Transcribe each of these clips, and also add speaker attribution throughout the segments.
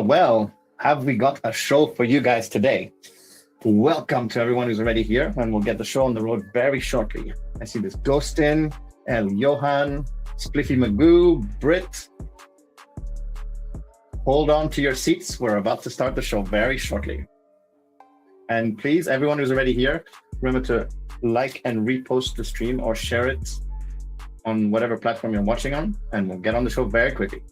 Speaker 1: Well, have we got a show for you guys today? Welcome to everyone who's already here, and we'll get the show on the road very shortly. I see this Ghostin, El Johan, Spliffy Magoo, Brit. Hold on to your seats. We're about to start the show very shortly. And please, everyone who's already here, remember to like and repost the stream or share it on whatever platform you're watching on, and we'll get on the show very quickly.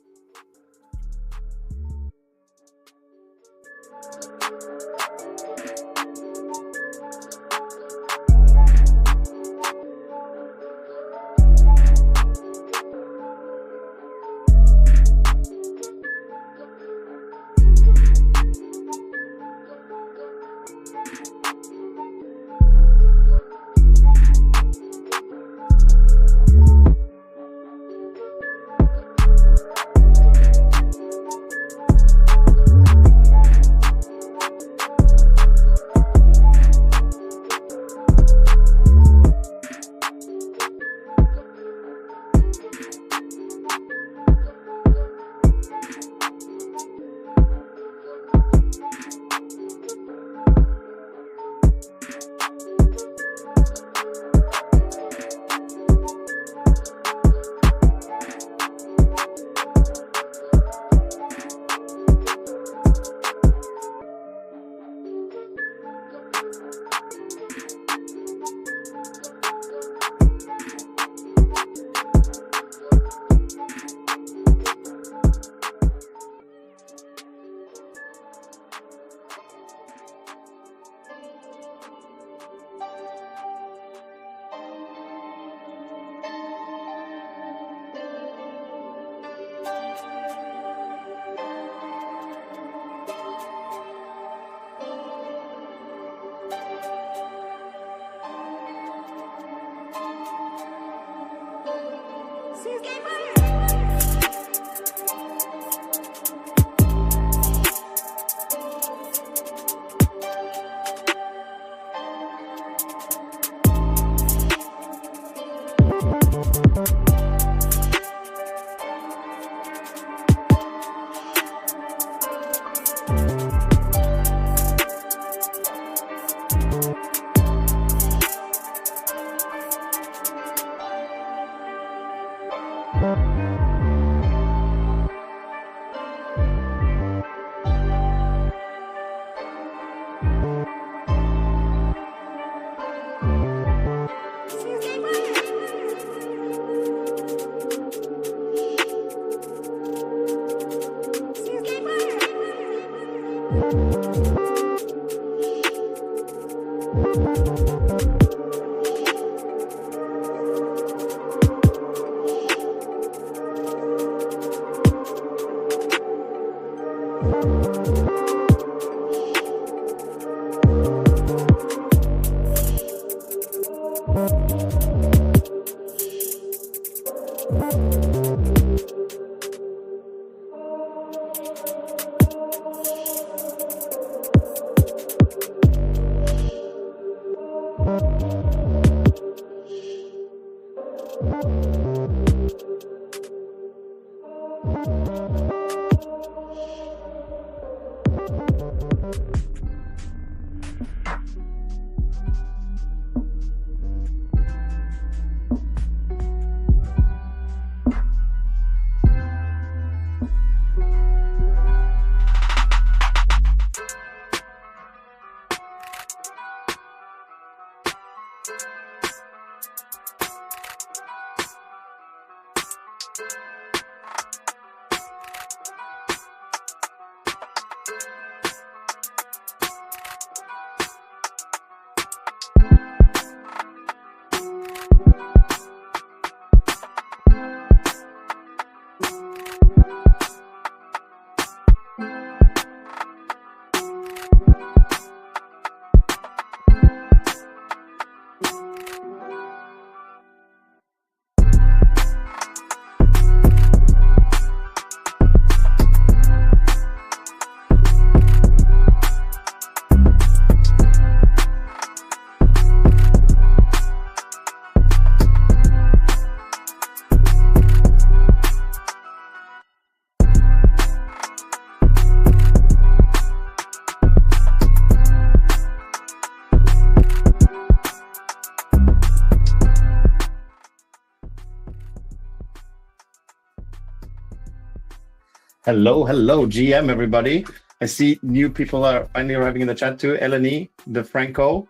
Speaker 1: Hello, GM, everybody. I see new people are finally arriving in the chat too. Eleni, DeFranco,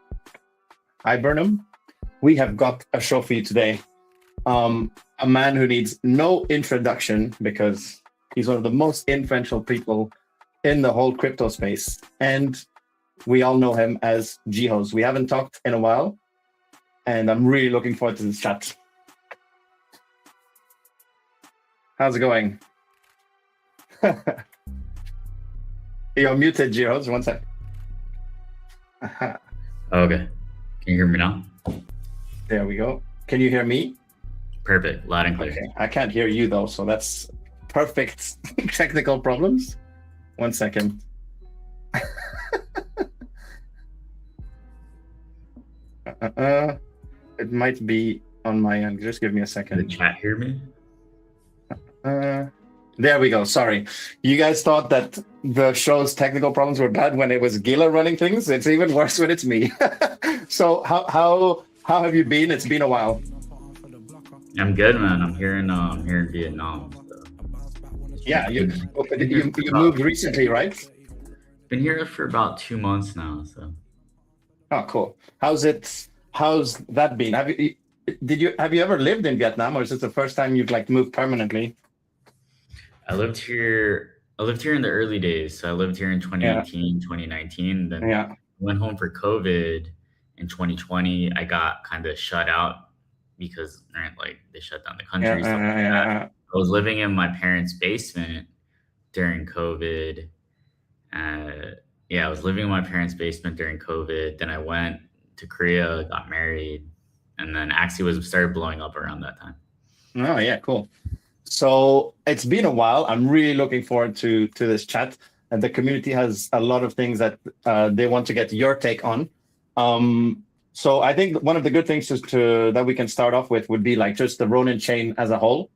Speaker 1: hi, Burnham. We have got a show for you today. A man who needs no introduction because he's one of the most influential people in the whole crypto space. And we all know him as Jihoz. We haven't talked in a while, and I'm really looking forward to this chat. How's it going? You're muted, Jihoz. One sec.
Speaker 2: Okay. Can you hear me now?
Speaker 1: There we go. Can you hear me?
Speaker 2: Perfect. Loud and clear.
Speaker 1: Okay. I can't hear you though, so that's perfect. Technical problems. 1 second. It might be on my end. Just give me a second.
Speaker 2: Did the chat hear me?
Speaker 1: There we go. Sorry. You guys thought that the show's technical problems were bad when it was Gila running things. It's even worse when it's me. So how have you been? It's been a while.
Speaker 2: I'm good, man. I'm here in Vietnam. So.
Speaker 1: Yeah, you moved recently, right?
Speaker 2: Been here for about 2 months now. So.
Speaker 1: Oh, cool. How's that been? Have you ever lived in Vietnam, or is this the first time you've like moved permanently?
Speaker 2: I lived here in the early days. So I lived here in 2018, 2019. Then went home for COVID in 2020. I got kind of shut out because like they shut down the country. I was living in my parents' basement during COVID. I was living in my parents' basement during COVID. Then I went to Korea, got married, and then Axie started blowing up around that time.
Speaker 1: Oh yeah, cool. So it's been a while. I'm really looking forward to this chat, and the community has a lot of things that they want to get your take on. So I think one of the good things that we can start off with would be like just the Ronin chain as a whole.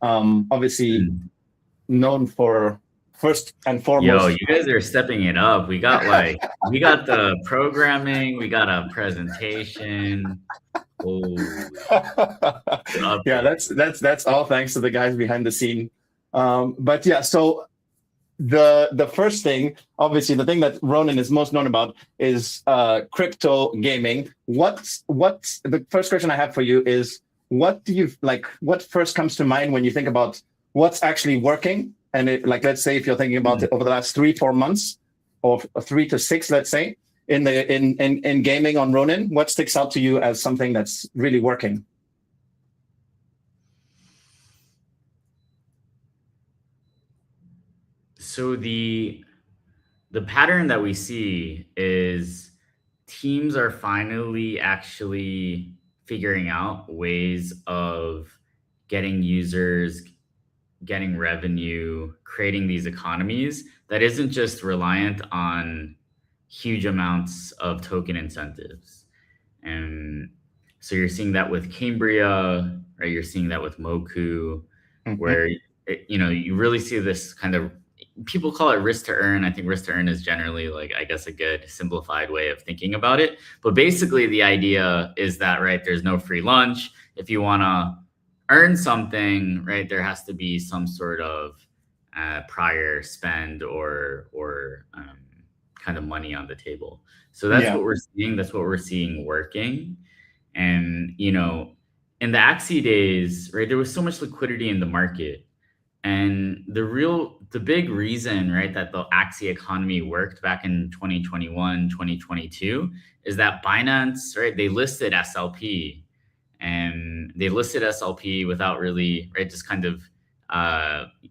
Speaker 1: Obviously known for first and foremost.
Speaker 2: Yo, you guys are stepping it up. We got the programming, we got a presentation. Oh.
Speaker 1: Yeah, that's all thanks to the guys behind the scene. But yeah, so the first thing, obviously, the thing that Ronin is most known about is crypto gaming. What's the first question I have for you is what do you like? What first comes to mind when you think about what's actually working? And let's say if you're thinking about it over the last 3-4 months, or 3 to 6, let's say, in gaming on Ronin, what sticks out to you as something that's really working?
Speaker 2: So the pattern that we see is teams are finally actually figuring out ways of getting users, getting revenue, creating these economies that isn't just reliant on huge amounts of token incentives. And so you're seeing that with Cambria, right? You're seeing that with Moku, where you really see this kind of, people call it risk to earn. I think risk to earn is generally I guess a good simplified way of thinking about it. But basically the idea is that, right, there's no free lunch. If you want to earn something, right, there has to be some sort of prior spend or kind of money on the table. So that's what we're seeing. That's what we're seeing working. And, in the Axie days, right, there was so much liquidity in the market And the big reason, right, that the Axie economy worked back in 2021, 2022 is that Binance, right, they listed SLP, and they listed SLP without really, right, just kind of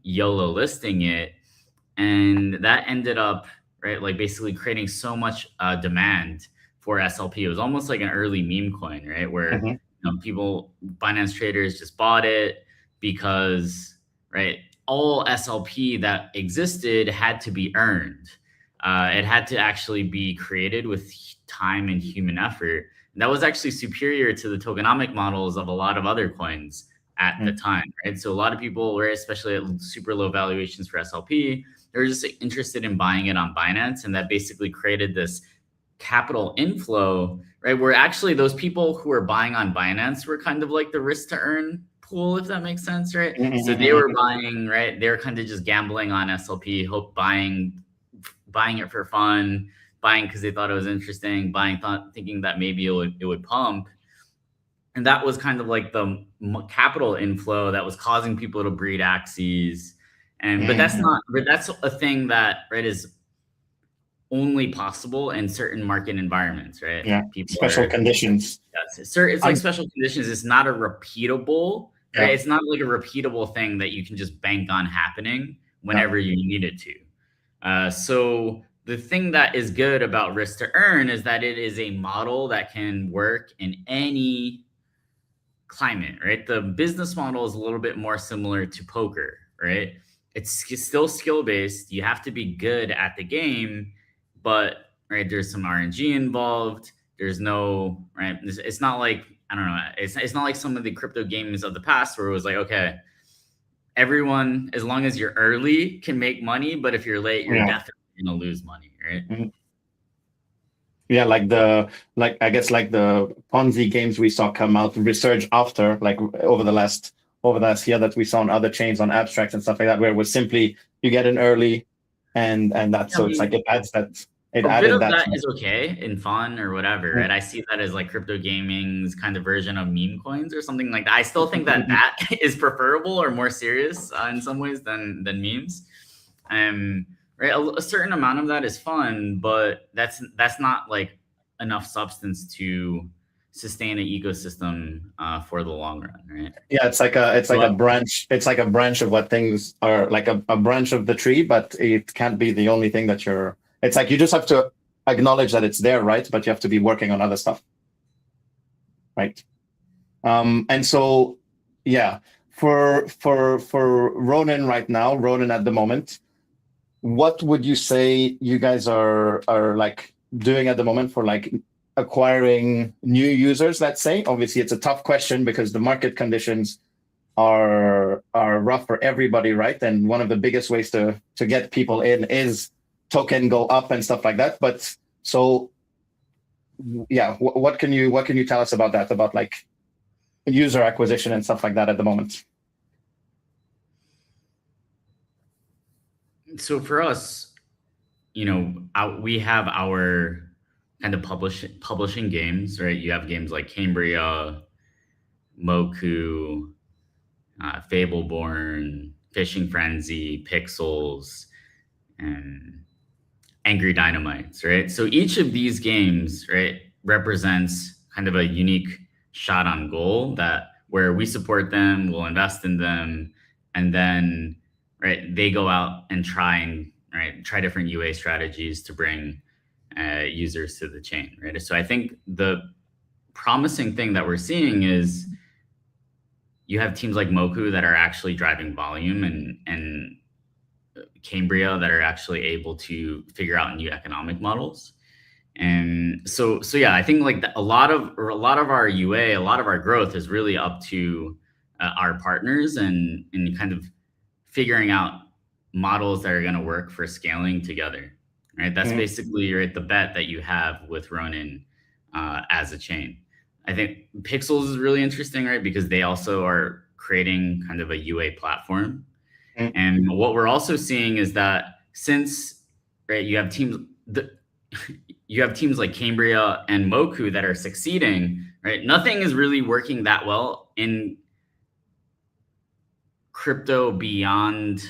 Speaker 2: YOLO listing it. And that ended up, right, like basically creating so much demand for SLP. It was almost like an early meme coin, right, where
Speaker 1: Mhm.
Speaker 2: people, Binance traders just bought it because, right, all SLP that existed had to be earned. It had to actually be created with time and human effort. And that was actually superior to the tokenomic models of a lot of other coins at the
Speaker 1: Mhm.
Speaker 2: time, right? So a lot of people were, especially at super low valuations for SLP, they were just interested in buying it on Binance, and that basically created this capital inflow, right? Where actually those people who were buying on Binance were kind of like the risk to earn pool, if that makes sense, right?
Speaker 1: Mhm.
Speaker 2: So they
Speaker 1: Mhm.
Speaker 2: were buying, right? They were kind of just gambling on SLP, buying it for fun, buying because they thought it was interesting, thinking that maybe it would pump. And that was kind of like the capital inflow that was causing people to breed axes. And but that's
Speaker 1: Mhm.
Speaker 2: not but that's a thing that, right, is only possible in certain market environments, right?
Speaker 1: Yeah.
Speaker 2: People
Speaker 1: Special
Speaker 2: are,
Speaker 1: conditions.
Speaker 2: it's like
Speaker 1: I'm,
Speaker 2: special conditions. It's not a repeatable, right?
Speaker 1: yeah.
Speaker 2: It's not like a repeatable thing that you can just bank on happening
Speaker 1: Yeah.
Speaker 2: whenever you need it to. So the thing that is good about risk to earn is that it is a model that can work in any climate, right? The business model is a little bit more similar to poker, right? It's still skill based. You have to be good at the game, but, right, there's some RNG involved. There's no, right. It's not like, I don't know. It's not like some of the crypto games of the past where it was like, okay, everyone, as long as you're early, can make money, but if you're late, you're
Speaker 1: Yeah.
Speaker 2: definitely gonna lose money, right?
Speaker 1: Mhm. Yeah, like I guess like the Ponzi games we saw come out resurge after, like over the last year that we saw on other chains on abstracts and stuff like that, where it was simply you get in early and that's
Speaker 2: I
Speaker 1: so it's like
Speaker 2: mean,
Speaker 1: it
Speaker 2: a bit
Speaker 1: added
Speaker 2: of
Speaker 1: that.
Speaker 2: that is okay and fun or whatever, right? I see that as like crypto gaming's kind of version of meme coins or something like that. I still think that that is preferable or more serious in some ways than memes. Um, right, a certain amount of that is fun, but that's not like enough substance to sustain an ecosystem for the long run, right?
Speaker 1: Yeah, it's like a
Speaker 2: But
Speaker 1: branch. It's like a branch of what things are like a branch of the tree, but it can't be the only thing that you're. It's like you just have to acknowledge that it's there, right? But you have to be working on other stuff, right? And so, yeah, for Ronin right now, Ronin at the moment, what would you say you guys are like doing at the moment for like acquiring new users? Let's say, obviously, it's a tough question because the market conditions are rough for everybody, right? And one of the biggest ways to get people in is token go up and stuff like that. But so yeah, what can you tell us about that? About like user acquisition and stuff like that at the moment?
Speaker 2: so for us, we have our kind of publishing games, right? You have games like Cambria, Moku, Fableborn, Fishing Frenzy, Pixels, and Angry Dynamites, right? So each of these games, right, represents kind of a unique shot on goal that where we support them, we'll invest in them, and then, right, they go out and try different UA strategies to bring users to the chain, right? So I think the promising thing that we're seeing is you have teams like Moku that are actually driving volume and Cambria that are actually able to figure out new economic models. And so yeah, I think like a lot of our UA, a lot of our growth is really up to our partners and kind of figuring out models that are going to work for scaling together. Right, that's
Speaker 1: Mhm.
Speaker 2: basically, right, the bet that you have with Ronin as a chain. I think Pixels is really interesting, right, because they also are creating kind of a UA platform.
Speaker 1: Mhm.
Speaker 2: And what we're also seeing is that since, right, you have teams like Cambria and Moku that are succeeding, right? Nothing is really working that well in crypto beyond,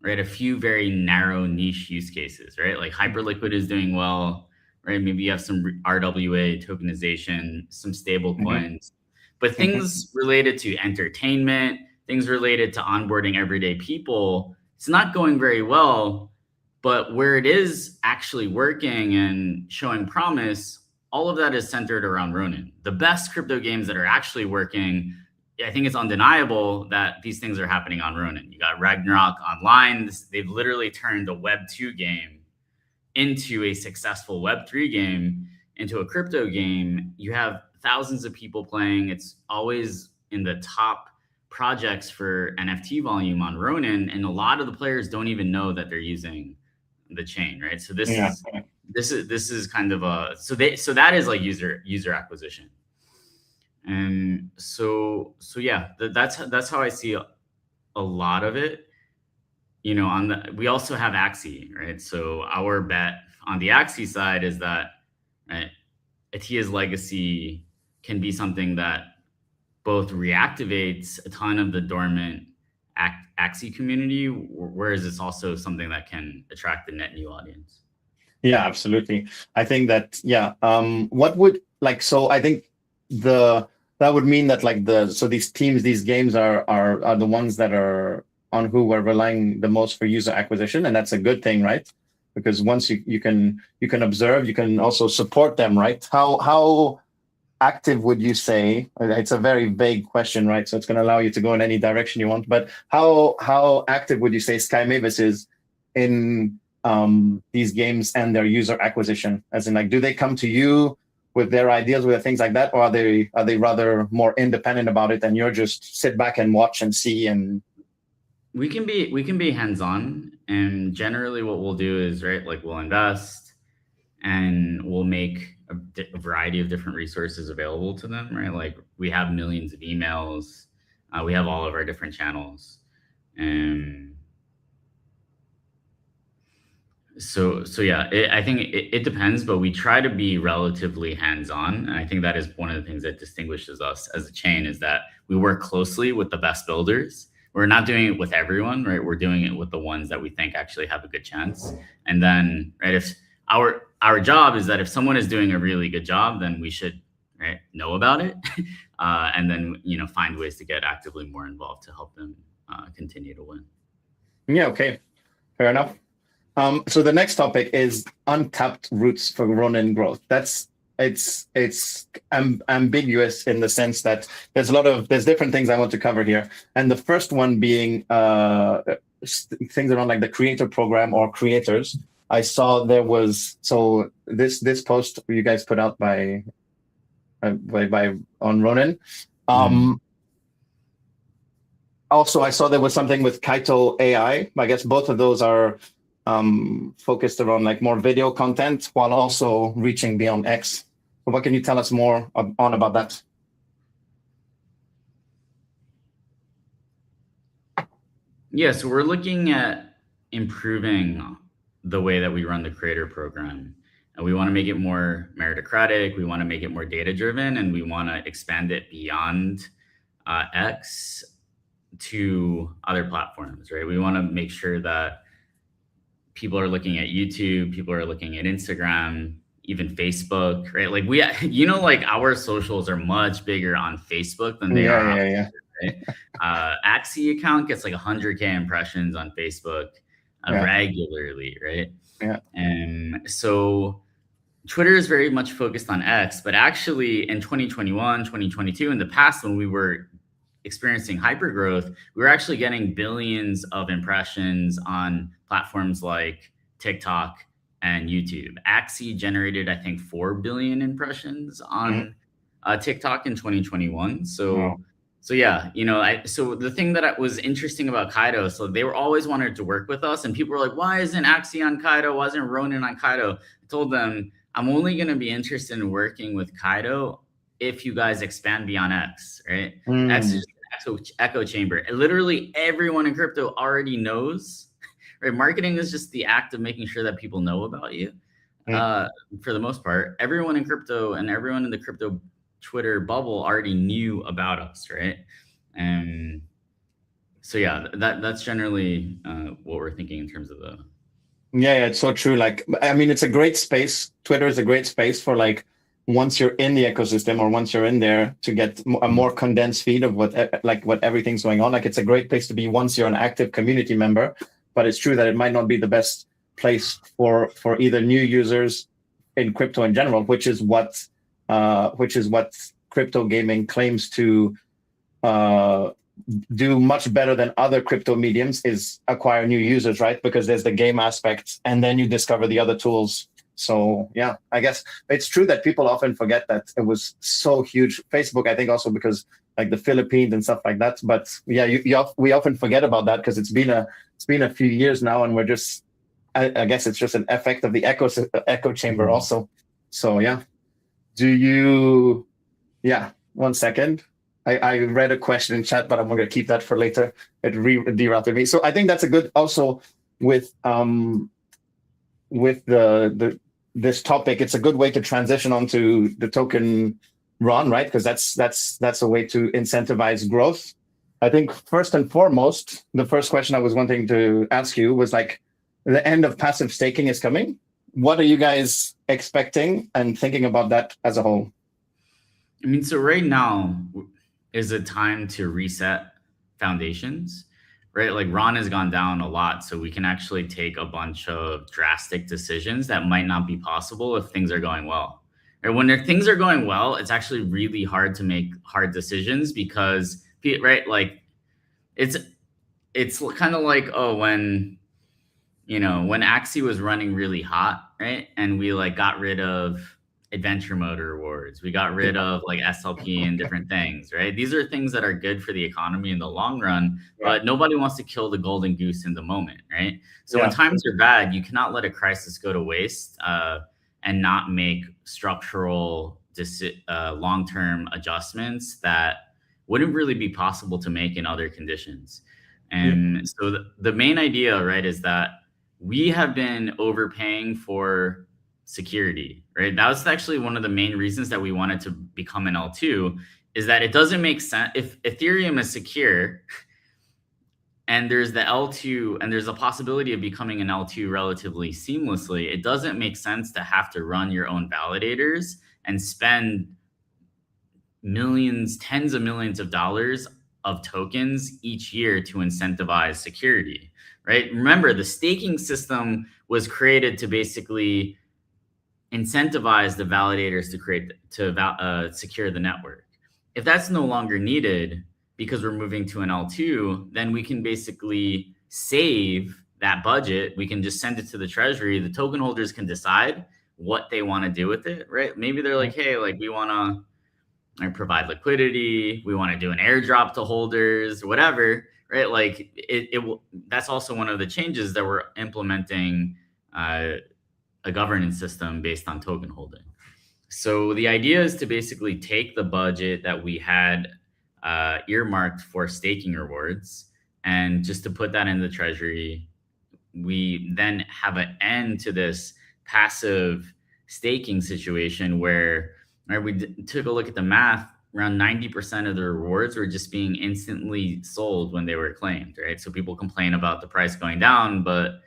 Speaker 2: right, a few very narrow niche use cases, right? Like Hyperliquid is doing well, right? Maybe you have some RWA tokenization, some stable coins, but things related to entertainment, things related to onboarding everyday people, it's not going very well. But where it is actually working and showing promise, all of that is centered around Ronin. The best crypto games that are actually working, I think it's undeniable that these things are happening on Ronin. You got Ragnarok Online. They've literally turned a Web 2 game into a successful Web 3 game, into a crypto game. You have thousands of people playing. It's always in the top projects for NFT volume on Ronin. And a lot of the players don't even know that they're using the chain, right? So this is kind of a, so that is like user acquisition. And so yeah, that's how I see a lot of it. You know, we also have Axie, right? So our bet on the Axie side is that, right, Atia's legacy can be something that both reactivates a ton of the dormant Axie community, whereas it's also something that can attract the net new audience.
Speaker 1: Yeah, absolutely. I think that, what would, like, so I think that would mean that like so these teams, these games are the ones that are on who we're relying the most for user acquisition, and that's a good thing, right? Because once you can observe, you can also support them, right? How active would you say? It's a very vague question, right? So it's going to allow you to go in any direction you want. But how active would you say Sky Mavis is in these games and their user acquisition? As in, like, do they come to you with their ideas, with things like that, or are they rather more independent about it, and you're just sit back and watch and see? And
Speaker 2: we can be hands-on, and generally what we'll do is, right, like we'll invest and we'll make a variety of different resources available to them, right? Like we have millions of emails, we have all of our different channels, and so yeah, I think it depends, but we try to be relatively hands-on, and I think that is one of the things that distinguishes us as a chain, is that we work closely with the best builders. We're not doing it with everyone, right? We're doing it with the ones that we think actually have a good chance. And then, right, if our job is that if someone is doing a really good job, then we should, right, know about it, and then, you know, find ways to get actively more involved to help them continue to win.
Speaker 1: Yeah, okay, fair enough. So the next topic is untapped routes for Ronin growth. It's ambiguous in the sense that there's different things I want to cover here, and the first one being things around like the creator program or creators. I saw there was, so this post you guys put out by on Ronin. Also, I saw there was something with Kaito AI. I guess both of those are focused around like more video content while also reaching beyond X. So what can you tell us more about that?
Speaker 2: Yeah, so we're looking at improving the way that we run the creator program, and we want to make it more meritocratic. We want to make it more data driven, and we want to expand it beyond X to other platforms, right? We want to make sure that people are looking at YouTube, people are looking at Instagram, even Facebook, right? Like like our socials are much bigger on Facebook than they are on Twitter, right? Axie account gets like 100K impressions on Facebook regularly, right?
Speaker 1: Yeah.
Speaker 2: And so Twitter is very much focused on X, but actually in 2021, 2022, in the past, when we were experiencing hypergrowth, we were actually getting billions of impressions on platforms like TikTok and YouTube. Axie generated, I think, 4 billion impressions on TikTok in 2021. So yeah, you know, so the thing that was interesting about Kaido, so they were always wanted to work with us, and people were like, why isn't Axie on Kaido? Why isn't Ronin on Kaido? I told them, I'm only going to be interested in working with Kaido if you guys expand beyond X, right? X is just an echo chamber. Literally everyone in crypto already knows, right? Marketing is just the act of making sure that people know about you. For the most part, everyone in crypto and everyone in the crypto Twitter bubble already knew about us, right? And So yeah, that's generally what we're thinking in terms of the.
Speaker 1: Yeah, it's so true. Like, I mean, it's a great space. Twitter is a great space for like once you're in the ecosystem or once you're in there to get a more condensed feed of what everything's going on. Like, it's a great place to be once you're an active community member. But it's true that it might not be the best place for either new users in crypto in general, which is what crypto gaming claims to do much better than other crypto mediums, is acquire new users, right? Because there's the game aspect and then you discover the other tools. So yeah, I guess it's true that people often forget that it was so huge. Facebook, I think also because like the Philippines and stuff like that. But yeah, we often forget about that because it's been a few years now, and we're just, I guess it's just an effect of the echo chamber also. So yeah, yeah, 1 second. I read a question in chat, but I'm going to keep that for later. It derouted me. So I think that's a good also with this topic. It's a good way to transition onto the token run, right? Because that's a way to incentivize growth. I think first and foremost, the first question I was wanting to ask you was like, the end of passive staking is coming. What are you guys expecting and thinking about that as a whole?
Speaker 2: I mean, so right now is a time to reset foundations, right? Like Ron has gone down a lot, so we can actually take a bunch of drastic decisions that might not be possible if things are going well. And when things are going well, it's actually really hard to make hard decisions because, right? Like it's kind of like, oh, when Axie was running really hot, right? And we like got rid of adventure mode rewards. We got rid of like SLP and different things, right? These are things that are good for the economy in the long run, but nobody wants to kill the golden goose in the moment, right? So when times are bad, you cannot let a crisis go to waste and not make structural long-term adjustments that wouldn't really be possible to make in other conditions. And so the main idea, right, is that we have been overpaying for security, right? That was actually one of the main reasons that we wanted to become an L2, is that it doesn't make sense if Ethereum is secure and there's the L2 and there's a possibility of becoming an L2 relatively seamlessly. It doesn't make sense to have to run your own validators and spend millions, tens of millions of dollars of tokens each year to incentivize security, right? Remember, the staking system was created to basically incentivize the validators to secure the network. If that's no longer needed because we're moving to an L2, then we can basically save that budget. We can just send it to the treasury. The token holders can decide what they want to do with it, right? Maybe they're like, hey, like we want to provide liquidity. We want to do an airdrop to holders, whatever, right? Like that's also one of the changes that we're implementing, a governance system based on token holding. So the idea is to basically take the budget that we had earmarked for staking rewards and just to put that in the treasury. We then have an end to this passive staking situation where, right, we took a look at the math. Around 90% of the rewards were just being instantly sold when they were claimed, right? So people complain about the price going down, but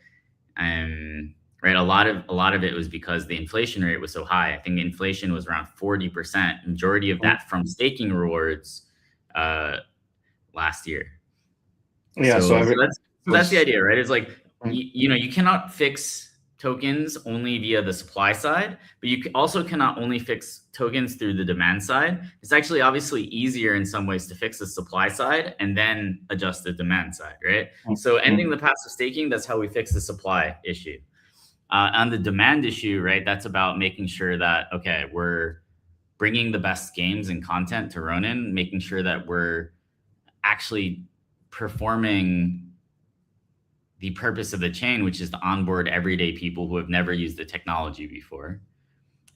Speaker 2: right, a lot of it was because the inflation rate was so high. I think inflation was around 40%. Majority of that from staking rewards last year.
Speaker 1: Yeah, so
Speaker 2: that's the idea, right? It's like you cannot fix tokens only via the supply side, but you also cannot only fix tokens through the demand side. It's actually obviously easier in some ways to fix the supply side and then adjust the demand side, right? So ending the passive staking, that's how we fix the supply issue. On the demand issue, right, that's about making sure that, okay, we're bringing the best games and content to Ronin, making sure that we're actually performing the purpose of the chain, which is to onboard everyday people who have never used the technology before.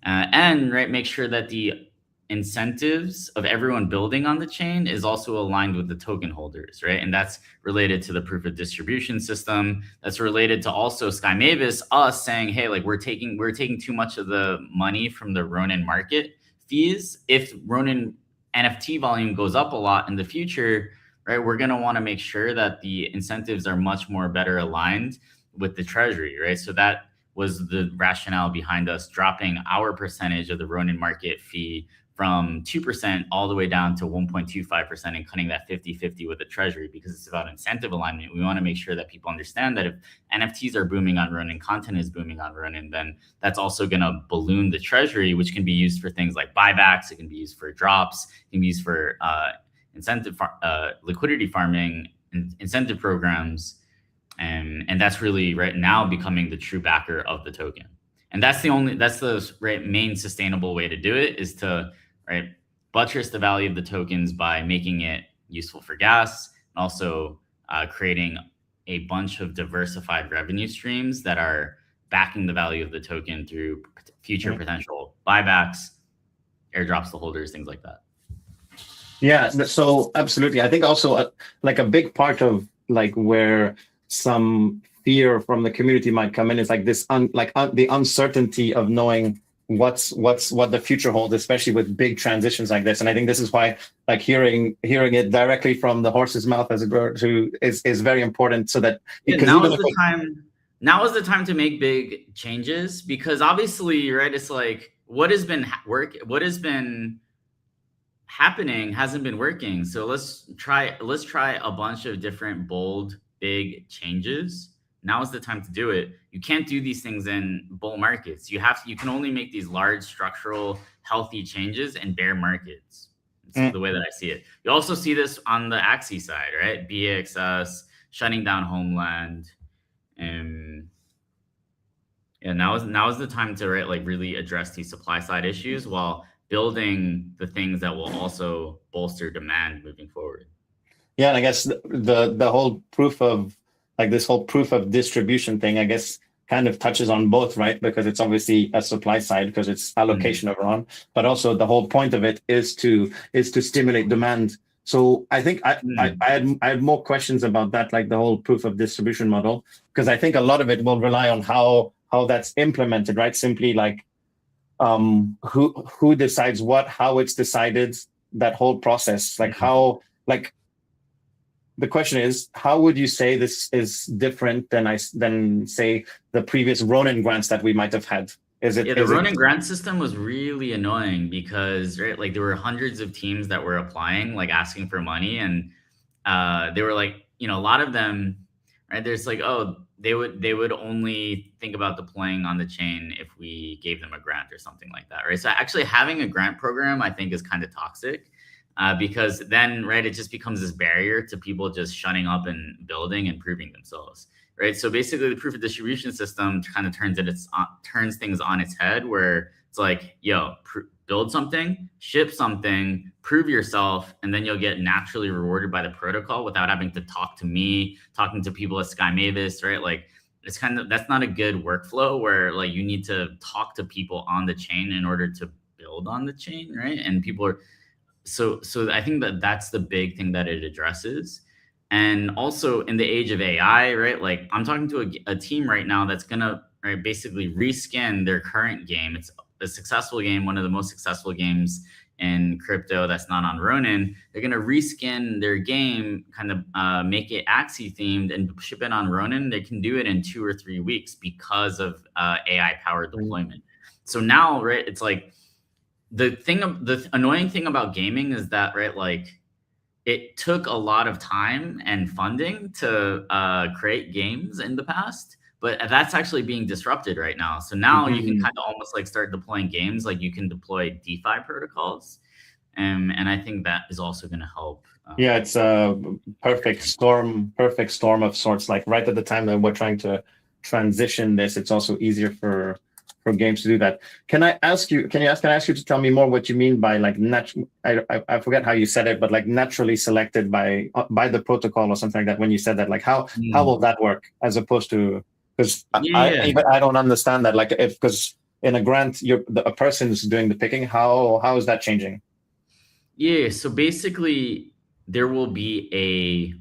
Speaker 2: And right, make sure that the incentives of everyone building on the chain is also aligned with the token holders, right? And that's related to the proof of distribution system. That's related to also Sky Mavis, us saying, hey, like we're taking too much of the money from the Ronin market fees. If Ronin NFT volume goes up a lot in the future, right, we're going to want to make sure that the incentives are much more better aligned with the treasury, right? So that was the rationale behind us dropping our percentage of the Ronin market fee from 2% all the way down to 1.25% and cutting that 50-50 with the treasury, because it's about incentive alignment. We want to make sure that people understand that if NFTs are booming on Ronin, content is booming on Ronin, then that's also going to balloon the treasury, which can be used for things like buybacks. It can be used for drops. It can be used for liquidity farming, incentive programs. And that's really right now becoming the true backer of the token. And that's the right main sustainable way to do it, is to buttress the value of the tokens by making it useful for gas, and also creating a bunch of diversified revenue streams that are backing the value of the token through future potential buybacks, airdrops to holders, things like that.
Speaker 1: Yeah, so absolutely. I think also like a big part of like where some fear from the community might come in is like this the uncertainty of knowing what the future holds, especially with big transitions like this. And I think this is why like hearing it directly from the horse's mouth, as it were, is very important, so that
Speaker 2: now is the time to make big changes, because obviously, right, it's like what has been happening hasn't been working. So let's try a bunch of different bold big changes. Now is the time to do it. You can't do these things in bull markets. You can only make these large structural healthy changes in bear markets. It's the way that I see it. You also see this on the Axie side, right? BAXS shutting down Homeland. And now is the time to really address these supply side issues while building the things that will also bolster demand moving forward.
Speaker 1: Yeah, and I guess the whole proof of distribution thing, I guess, kind of touches on both, right? Because it's obviously a supply side, because it's allocation of RON, but also the whole point of it is to stimulate demand. So I think I had more questions about that, like the whole proof of distribution model, because I think a lot of it will rely on how that's implemented, right? Simply like who decides what, how it's decided, that whole process, like how, like the question is, how would you say this is different than say the previous Ronin grants that we might have had?
Speaker 2: The Ronin grant system was really annoying because there were hundreds of teams that were applying, like asking for money, and they were like, a lot of them, right? There's like, oh, they would only think about deploying on the chain if we gave them a grant or something like that, right? So actually having a grant program, I think, is kind of toxic. Because then, right, it just becomes this barrier to people just shutting up and building and proving themselves, right? So basically, the proof of distribution system kind of turns things on its head, where it's like, yo, build something, ship something, prove yourself, and then you'll get naturally rewarded by the protocol without having to talk to me, talking to people at Sky Mavis, right? Like, it's that's not a good workflow where like you need to talk to people on the chain in order to build on the chain, right? And people are so I think that's the big thing that it addresses. And also in the age of AI, right? Like I'm talking to a team right now that's gonna basically reskin their current game. It's a successful game, one of the most successful games in crypto that's not on Ronin. They're gonna reskin their game, kind of make it Axie themed and ship it on Ronin. They can do it in 2 or 3 weeks because of AI powered deployment. So now, right, it's like, the annoying thing about gaming is that, right, like it took a lot of time and funding to create games in the past, but that's actually being disrupted right now. So now you can kind of almost like start deploying games, like you can deploy DeFi protocols. And I think that is also going to help.
Speaker 1: Yeah, it's a perfect storm of sorts. Like right at the time that we're trying to transition this, it's also easier for games to do that. Can I ask you to tell me more what you mean by like I forget how you said it, but like naturally selected by the protocol or something like that. When you said that, like how will that work, as opposed to, because I don't understand that. Like because in a grant, a person's doing the picking. How is that changing?
Speaker 2: Yeah, so basically there will be a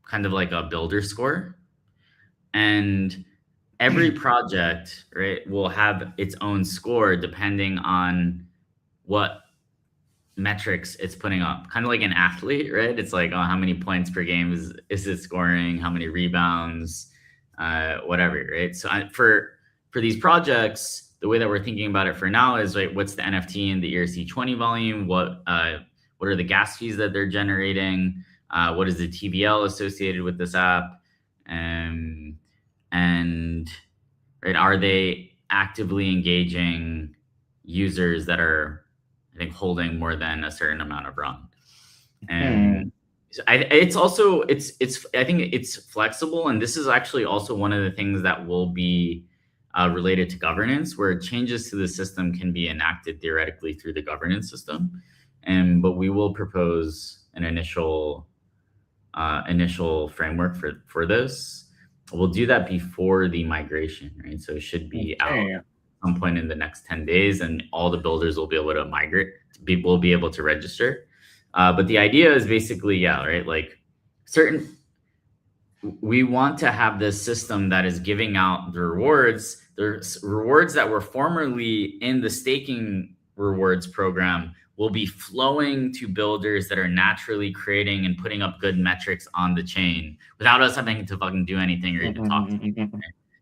Speaker 2: kind of like a builder score, and every project, right, will have its own score depending on what metrics it's putting up, kind of like an athlete, right? It's like, oh, how many points per game is it scoring? How many rebounds? Whatever, right? So for these projects, the way that we're thinking about it for now is, right, what's the NFT and the ERC20 volume? What are the gas fees that they're generating? What is the TVL associated with this app? And right, are they actively engaging users that are, I think, holding more than a certain amount of RON? And so I think it's flexible, and this is actually also one of the things that will be related to governance, where changes to the system can be enacted theoretically through the governance system. But we will propose an initial framework for this. We'll do that before the migration, right? So it should be out at some point in the next 10 days, and all the builders will be able to migrate. Will be able to register. But the idea is basically, right? Like we want to have this system that is giving out the rewards that were formerly in the staking rewards program will be flowing to builders that are naturally creating and putting up good metrics on the chain without us having to fucking do anything or even talk to them. Right?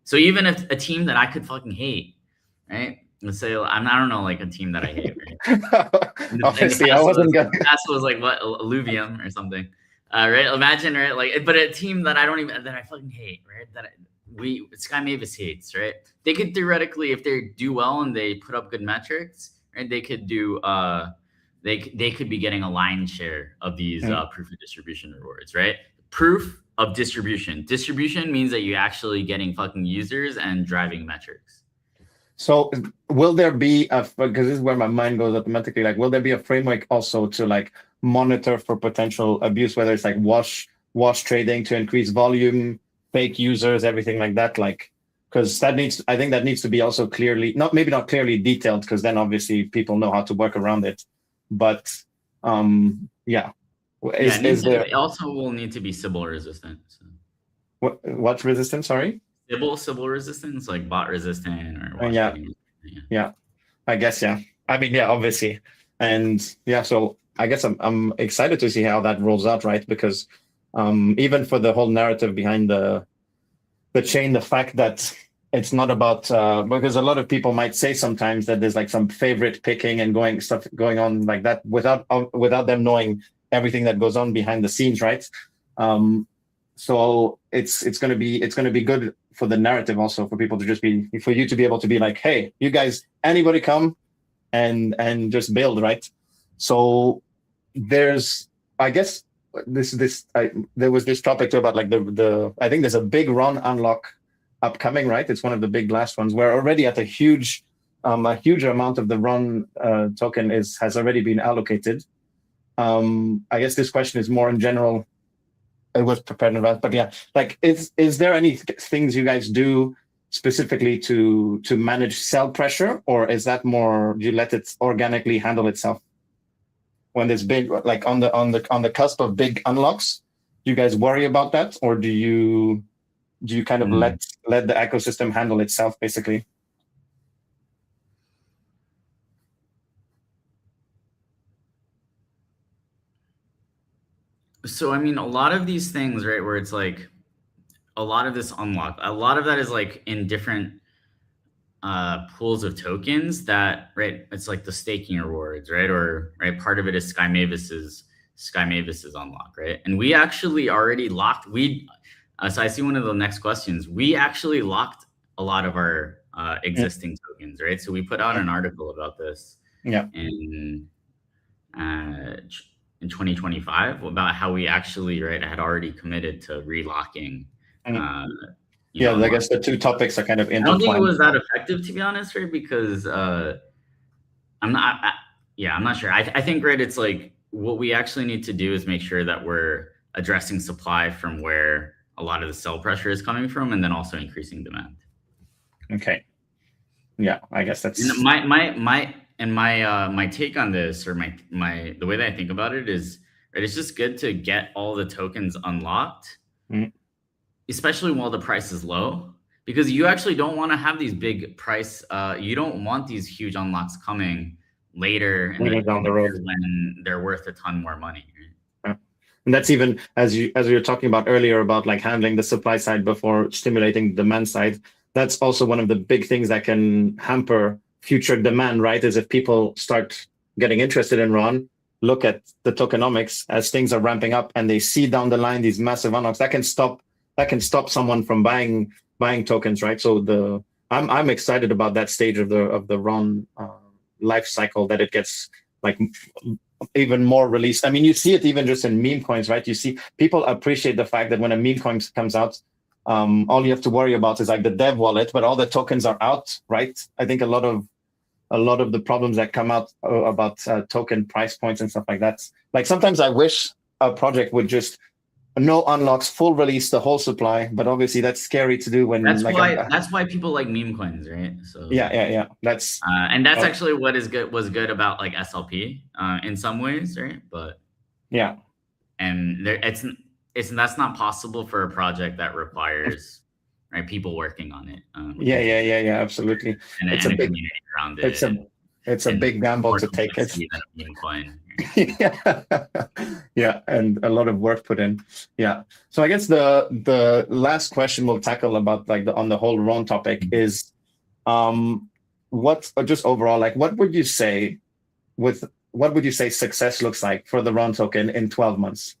Speaker 2: So even if a team that I could fucking hate, right? Let's say I don't know, like a team that I hate, right?
Speaker 1: Obviously, I wasn't gonna.
Speaker 2: That was like what, Illuvium or something, right? Imagine, right? Like, but a team that I fucking hate, right? Sky Mavis hates, right? They could theoretically, if they do well and they put up good metrics, right? They could do they could be getting a lion's share of these proof of distribution rewards, right? Proof of distribution. Distribution means that you're actually getting fucking users and driving metrics.
Speaker 1: So will there be because this is where my mind goes automatically, like, will there be a framework also to like monitor for potential abuse, whether it's like wash trading to increase volume, fake users, everything like that? Like, because I think that needs to be also clearly, maybe not clearly detailed, because then obviously people know how to work around it. But
Speaker 2: it also will need to be Sybil resistant. So.
Speaker 1: What resistant? Sorry.
Speaker 2: Sybil resistance, like bot resistant or
Speaker 1: yeah. I guess I mean, obviously, and so I guess I'm excited to see how that rolls out, right? Because even for the whole narrative behind the chain, the fact that it's not about because a lot of people might say sometimes that there's like some favorite picking and stuff going on like that without them knowing everything that goes on behind the scenes, right? So it's going to be good for the narrative also, for people to for you to be able to be like, hey, you guys, anybody come and just build, right? So there's, I guess there was this topic too about like the I think there's a big Ron unlock upcoming, right? It's one of the big last ones. We're already at a huge amount of the Ron token has already been allocated. I guess this question is more in general. I was prepared about, but like, is there any things you guys do specifically to manage sell pressure, or is that more you let it organically handle itself when there's big, like on the cusp of big unlocks? Do you guys worry about that, or do you kind of let the ecosystem handle itself basically?
Speaker 2: So, I mean, a lot of these things, right, where it's like a lot of this unlock, a lot of that is like in different pools of tokens that, right, it's like the staking rewards, right? Or, right, part of it is Sky Mavis's unlock, right? And we actually already locked, so I see one of the next questions. We actually locked a lot of our existing tokens, right? So we put out an article about this in 2025 about how we actually, right, had already committed to relocking.
Speaker 1: I guess the two topics are kind of intertwined.
Speaker 2: I don't think it was that effective, to be honest, right? Because I'm not sure. I think, right, it's like what we actually need to do is make sure that we're addressing supply from where a lot of the sell pressure is coming from, and then also increasing demand.
Speaker 1: Okay. Yeah, I guess that's
Speaker 2: my take on this, or the way that I think about it is, right, it's just good to get all the tokens unlocked, especially while the price is low, because you actually don't want to have these big price. You don't want these huge unlocks coming later in
Speaker 1: later down the road
Speaker 2: when they're worth a ton more money. Right?
Speaker 1: Yeah. And that's even as we were talking about earlier about like handling the supply side before stimulating the demand side. That's also one of the big things that can hamper future demand, right? Is if people start getting interested in Ron, look at the tokenomics as things are ramping up, and they see down the line these massive unlocks that can stop someone from buying tokens, right? So I'm excited about that stage of the Ron life cycle, that it gets like even more released. I mean, you see it even just in meme coins, right? You see people appreciate the fact that when a meme coin comes out, all you have to worry about is like the dev wallet, but all the tokens are out, right? I think a lot of the problems that come out about token price points and stuff like that. Like sometimes I wish a project would just no unlocks, full release the whole supply, but obviously that's scary to do when
Speaker 2: that's why people like meme coins, right? So
Speaker 1: yeah. That's
Speaker 2: and that's actually what was good about like SLP in some ways, right? But
Speaker 1: yeah,
Speaker 2: and that's not possible for a project that requires right people working on it.
Speaker 1: Yeah, absolutely.
Speaker 2: And
Speaker 1: it's
Speaker 2: a
Speaker 1: big
Speaker 2: community around it.
Speaker 1: It's a big gamble to take it.
Speaker 2: Meme coin.
Speaker 1: Yeah, and a lot of work put in. Yeah. So I guess the last question we'll tackle about like on the whole Ron topic is, just overall, like what would you say success looks like for the Ron token in 12 months?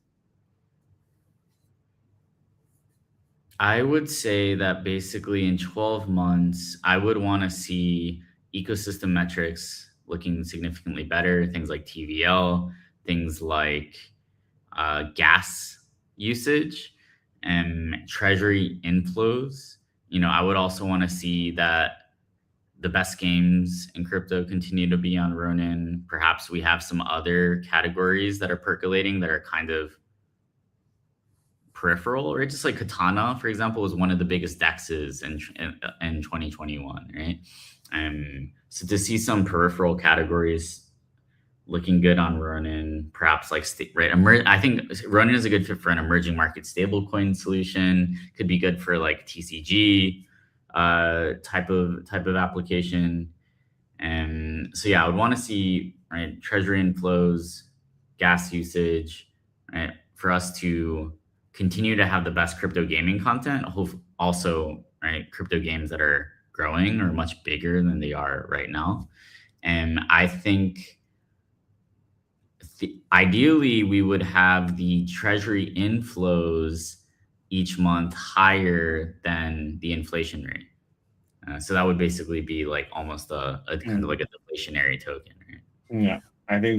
Speaker 2: I would say that basically in 12 months, I would want to see ecosystem metrics looking significantly better. Things like TVL, things like gas usage and treasury inflows. I would also want to see that the best games in crypto continue to be on Ronin. Perhaps we have some other categories that are percolating that are kind of peripheral, right? Just like Katana, for example, was one of the biggest dexes in 2021, right? So to see some peripheral categories looking good on Ronin, perhaps like right, I think Ronin is a good fit for an emerging market stablecoin solution. Could be good for like TCG type of application. And so yeah, I would want to see right treasury inflows, gas usage, right, for us to continue to have the best crypto gaming content. Also, right, crypto games that are growing or much bigger than they are right now. And I think ideally we would have the treasury inflows each month higher than the inflation rate. So that would basically be like almost a kind of like a deflationary token, right?
Speaker 1: Yeah, I think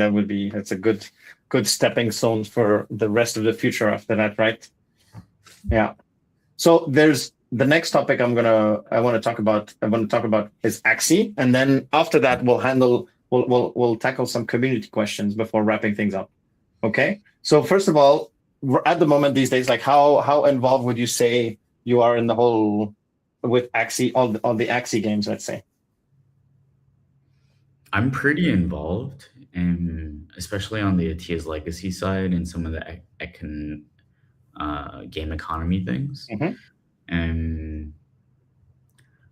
Speaker 1: that's a good stepping stone for the rest of the future after that, right? Yeah. So there's the next topic I want to talk about is Axie, and then after that we'll tackle some community questions before wrapping things up. Okay. So first of all, at the moment these days, like how involved would you say you are in the whole with Axie, all the Axie games, let's say?
Speaker 2: I'm pretty involved, especially on the Atia's Legacy side and some of the game economy things.
Speaker 1: Mm-hmm.
Speaker 2: And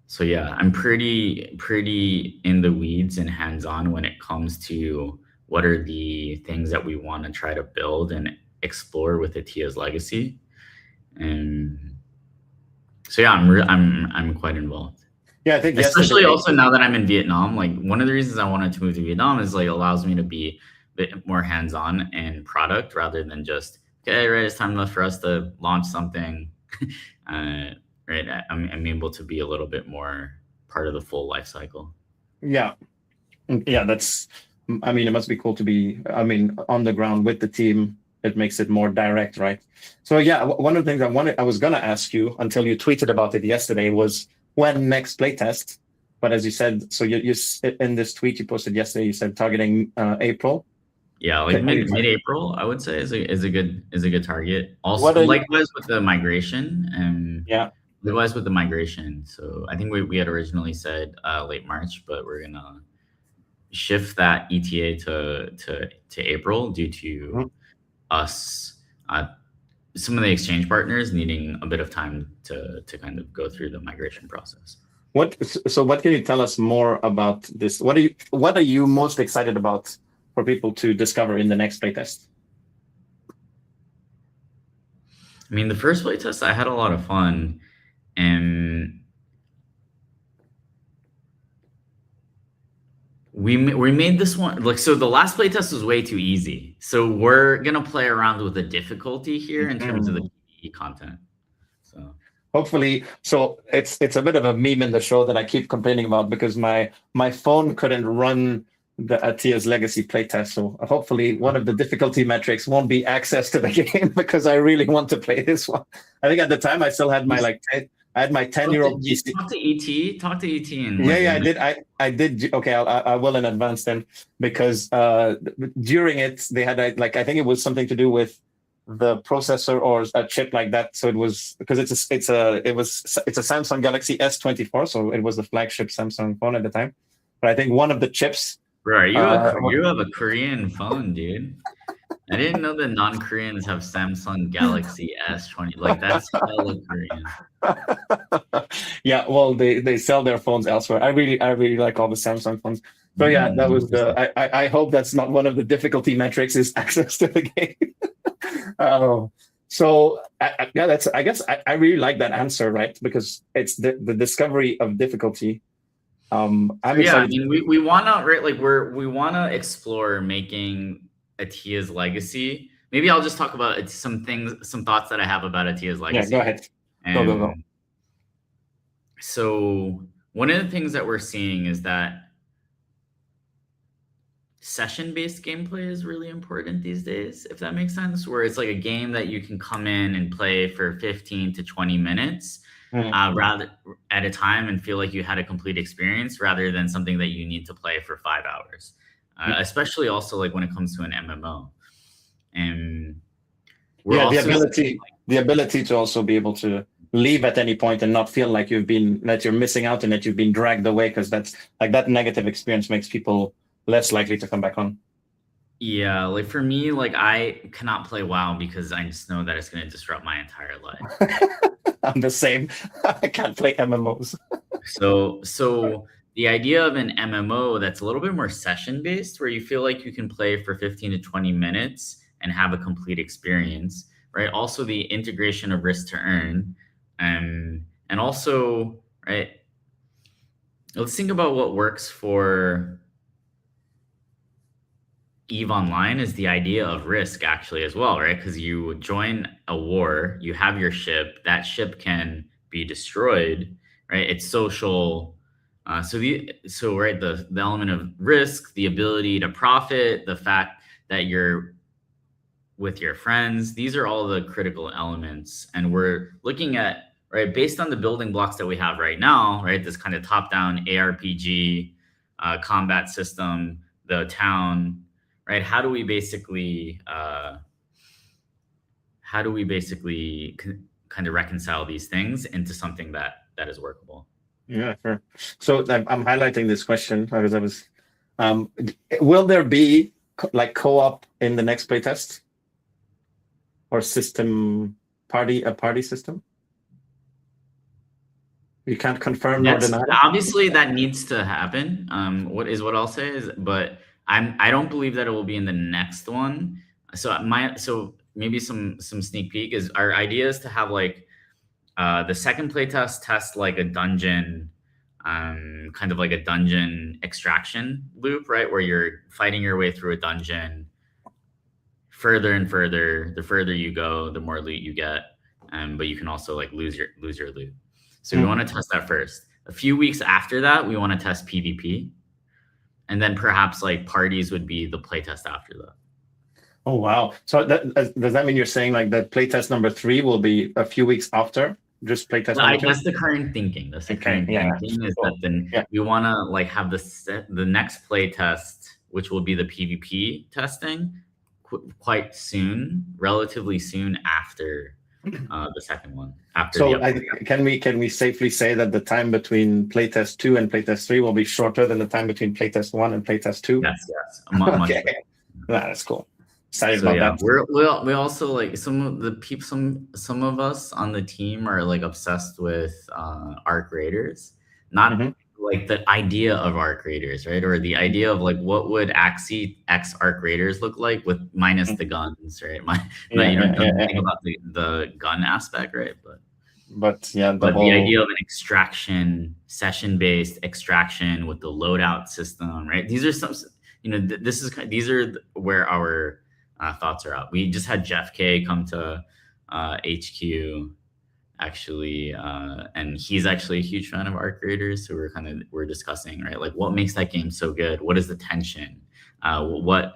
Speaker 2: so yeah, I'm pretty in the weeds and hands-on when it comes to what are the things that we want to try to build and explore with Atia's Legacy. And so yeah, I'm quite involved.
Speaker 1: Yeah, I think
Speaker 2: especially also now that I'm in Vietnam, like one of the reasons I wanted to move to Vietnam is like allows me to be a bit more hands-on in product rather than just, okay, right, it's time for us to launch something. Right, I'm able to be a little bit more part of the full life cycle.
Speaker 1: Yeah, that's. I mean, it must be cool to be. I mean, on the ground with the team. It makes it more direct, right? So yeah, one of the things I was gonna ask you until you tweeted about it yesterday was when next playtest. But as you said, so you in this tweet you posted yesterday, you said targeting April.
Speaker 2: Yeah, like mid-April, I would say is a good target. Also, likewise with the migration.
Speaker 1: Yeah.
Speaker 2: Likewise with the migration. So I think we had originally said late March, but we're gonna shift that ETA to April due to us, some of the exchange partners needing a bit of time to kind of go through the migration process.
Speaker 1: What can you tell us more about this? What are you most excited about for people to discover in the next playtest?
Speaker 2: I mean, the first playtest, I had a lot of fun, and we made this one like, so the last playtest was way too easy. So we're gonna play around with the difficulty here in terms of the PvE content. So
Speaker 1: Hopefully, so it's a bit of a meme in the show that I keep complaining about because my phone couldn't run the Atia's Legacy playtest. So hopefully, one of the difficulty metrics won't be access to the game because I really want to play this one. I think at the time I still had my I had my 10-year-old PC.
Speaker 2: Talk to ET. Talk to ET. And
Speaker 1: Yeah, I did. I did. Okay, I will in advance then, because during it they had like, I think it was something to do with the processor or a chip like that. So it was because it's a Samsung Galaxy S24, so it was the flagship Samsung phone at the time. But I think one of the chips.
Speaker 2: Bro, you have a Korean phone, dude. I didn't know that non-Koreans have Samsung Galaxy S20. Like, that's hella Korean.
Speaker 1: Yeah, well, they sell their phones elsewhere. I really like all the Samsung phones. So yeah, that was I hope that's not one of the difficulty metrics is access to the game. So yeah, I guess I really like that answer, right? Because it's the discovery of difficulty. I'm excited.
Speaker 2: I mean, we wanna, right, like we wanna explore making Atia's Legacy. Maybe I'll just talk about some thoughts that I have about Atia's Legacy.
Speaker 1: Yeah, go ahead. Go.
Speaker 2: So one of the things that we're seeing is that session-based gameplay is really important these days, if that makes sense, where it's like a game that you can come in and play for 15 to 20 minutes rather at a time and feel like you had a complete experience rather than something that you need to play for 5 hours. Especially also like when it comes to an MMO. And
Speaker 1: the ability to also be able to leave at any point and not feel like that you're missing out and that you've been dragged away, because that's like that negative experience makes people less likely to come back on.
Speaker 2: Yeah, like for me, like I cannot play WoW because I just know that it's going to disrupt my entire life.
Speaker 1: I'm the same. I can't play MMOs.
Speaker 2: So the idea of an MMO that's a little bit more session-based, where you feel like you can play for 15 to 20 minutes and have a complete experience, right? Also the integration of risk to earn, and also, right, let's think about what works for EVE Online is the idea of risk actually as well, right? Because you join a war, you have your ship, that ship can be destroyed, right? It's social. The element of risk, the ability to profit, the fact that you're with your friends, these are all the critical elements. And we're looking at, right, based on the building blocks that we have right now, right, this kind of top-down ARPG combat system, the town, right? How do we basically kind of reconcile these things into something that is workable?
Speaker 1: Yeah, sure. So I'm highlighting this question because I was, will there be like co-op in the next playtest or a party system? You can't confirm nor deny.
Speaker 2: Obviously, that needs to happen. What I'll say is, but I don't believe that it will be in the next one. So maybe some sneak peek is our idea is to have like the second playtest test like a dungeon, kind of like a dungeon extraction loop, right? Where you're fighting your way through a dungeon further and further. The further you go, the more loot you get. But you can also like lose your loot. So we want to test that first. A few weeks after that, we want to test PvP. And then perhaps like parties would be the playtest after that.
Speaker 1: Oh, wow. So does that mean you're saying like that playtest number 3 will be a few weeks after just playtest number 2?
Speaker 2: That's the current thinking. That's the current thinking is that then we want to like have the next playtest, which will be the PvP testing quite soon, relatively soon after the second one.
Speaker 1: Can we safely say that the time between playtest 2 and playtest 3 will be shorter than the time between playtest 1 and playtest 2?
Speaker 2: Yes. Much
Speaker 1: okay. That's cool. Excited about
Speaker 2: that. We also like some of the people. Some of us on the team are like obsessed with Arc Raiders. not
Speaker 1: Mhm.
Speaker 2: like the idea of arc raiders, right? Or the idea of like what would Axie X arc raiders look like with minus the guns, right?
Speaker 1: Yeah,
Speaker 2: You
Speaker 1: yeah,
Speaker 2: don't
Speaker 1: yeah,
Speaker 2: think
Speaker 1: yeah.
Speaker 2: about the gun aspect, right?
Speaker 1: But yeah, the
Speaker 2: But the
Speaker 1: whole
Speaker 2: idea of an extraction, session-based extraction with the loadout system, right? These are some, these are where our thoughts are at. We just had Jeff K come to HQ actually, and he's actually a huge fan of arc raiders. So we're discussing, right, like what makes that game so good? What is the tension? What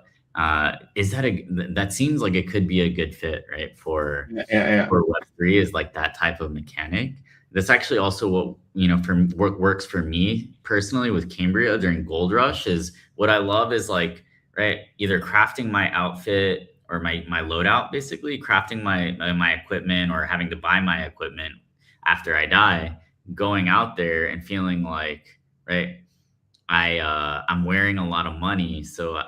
Speaker 2: is that? That seems like it could be a good fit, right,
Speaker 1: yeah, yeah, yeah.
Speaker 2: for Web3 is like that type of mechanic. That's actually also what, for what works for me personally with Cambria during Gold Rush is what I love is like, right, either crafting my outfit or my loadout, basically crafting my equipment or having to buy my equipment after I die, going out there and feeling like, right, I'm wearing a lot of money, so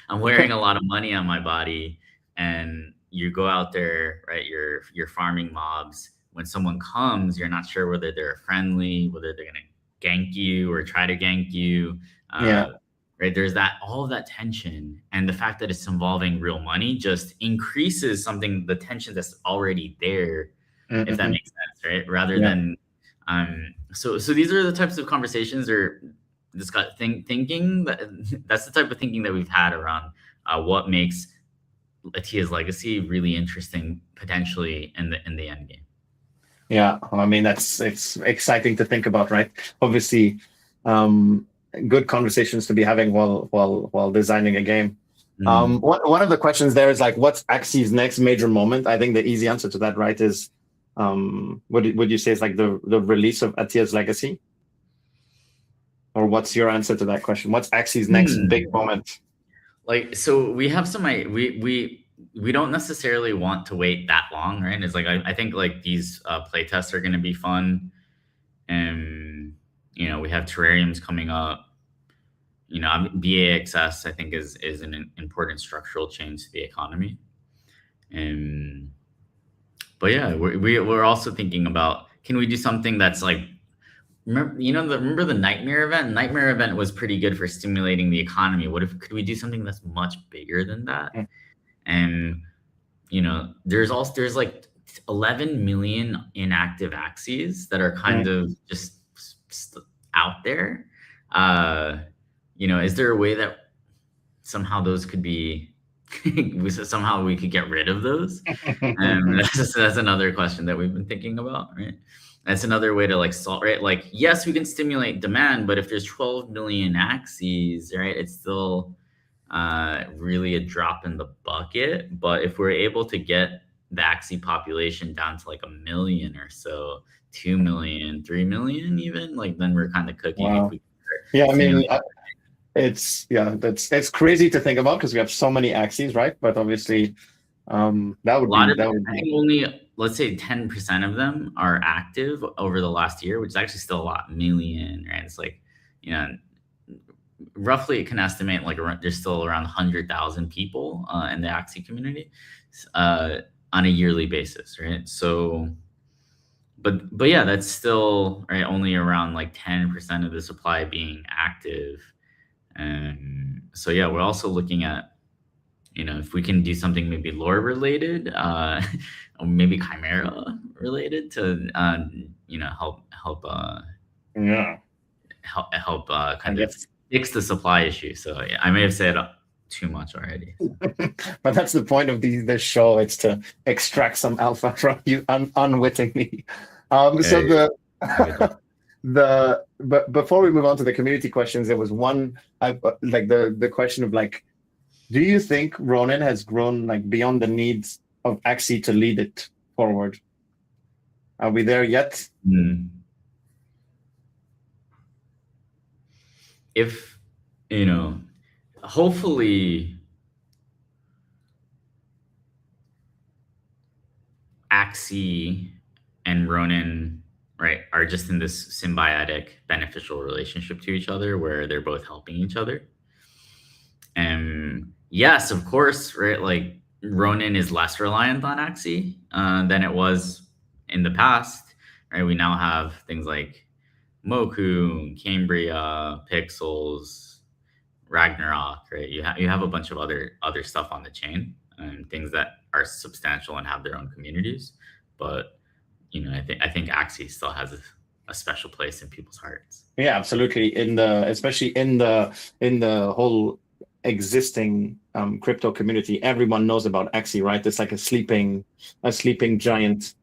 Speaker 2: I'm wearing a lot of money on my body, and you go out there, right? You're farming mobs. When someone comes, you're not sure whether they're friendly, whether they're gonna gank you or try to gank you.
Speaker 1: Yeah.
Speaker 2: Uh, right? There's that all of that tension, and the fact that it's involving real money just increases the tension that's already there, if that
Speaker 1: Mm-hmm.
Speaker 2: makes sense, right? Rather
Speaker 1: Yeah.
Speaker 2: than so these are the types of conversations or thinking that's the type of thinking that we've had around what makes Atia's legacy really interesting potentially in the end game.
Speaker 1: Yeah, I mean it's exciting to think about, right? Obviously, um, good conversations to be having while designing a game.
Speaker 2: Mm.
Speaker 1: One of the questions there is like, what's Axie's next major moment? I think the easy answer to that, right, is would you say it's like the release of Atia's Legacy, or what's your answer to that question? What's Axie's next big moment?
Speaker 2: Like, so we have some we don't necessarily want to wait that long, right? It's like I think like these play tests are going to be fun, and we have terrariums coming up. BAXS I think is an important structural change to the economy, and but yeah, we're also thinking about, can we do something that's like, remember the nightmare event? Nightmare event was pretty good for stimulating the economy. Could we do something that's much bigger than that? And there's like 11 million inactive Axies that are kind of just out there. Is there a way that somehow those could be somehow we could get rid of those? And that's another question that we've been thinking about, right? That's another way to like solve, right? Like, yes, we can stimulate demand, but if there's 12 million Axies, right, it's still really a drop in the bucket. But if we're able to get the Axie population down to like 1 million or so, 2 million, 3 million even, like then we're kind of cooking.
Speaker 1: Wow.
Speaker 2: If we
Speaker 1: Yeah, I mean, it's crazy to think about because we have so many Axies, right? But obviously, that would be
Speaker 2: I think only, let's say 10% of them are active over the last year, which is actually still a lot, million, right? It's like, roughly it can estimate like there's still around 100,000 people in the Axie community on a yearly basis, right? So, but yeah, that's still right, only around like 10% of the supply being active. And so yeah, we're also looking at, if we can do something maybe lore related, or maybe Chimera related to,
Speaker 1: yeah.
Speaker 2: help kind of fix the supply issue. So yeah, I may have said too much already.
Speaker 1: But that's the point of this show. It's to extract some alpha from you unwittingly. So but before we move on to the community questions, there was one like the question of like, do you think Ronin has grown like beyond the needs of Axie to lead it forward? Are we there yet?
Speaker 2: If hopefully Axie and Ronin, right, are just in this symbiotic beneficial relationship to each other where they're both helping each other. And yes, of course, right, like Ronin is less reliant on Axie than it was in the past, right? We now have things like Moku, Cambria, Pixels, Ragnarok, right? You have a bunch of other stuff on the chain and things that are substantial and have their own communities. But I think Axie still has a special place in people's hearts.
Speaker 1: Yeah, absolutely. Especially in the whole existing crypto community, everyone knows about Axie, right? It's like a sleeping giant,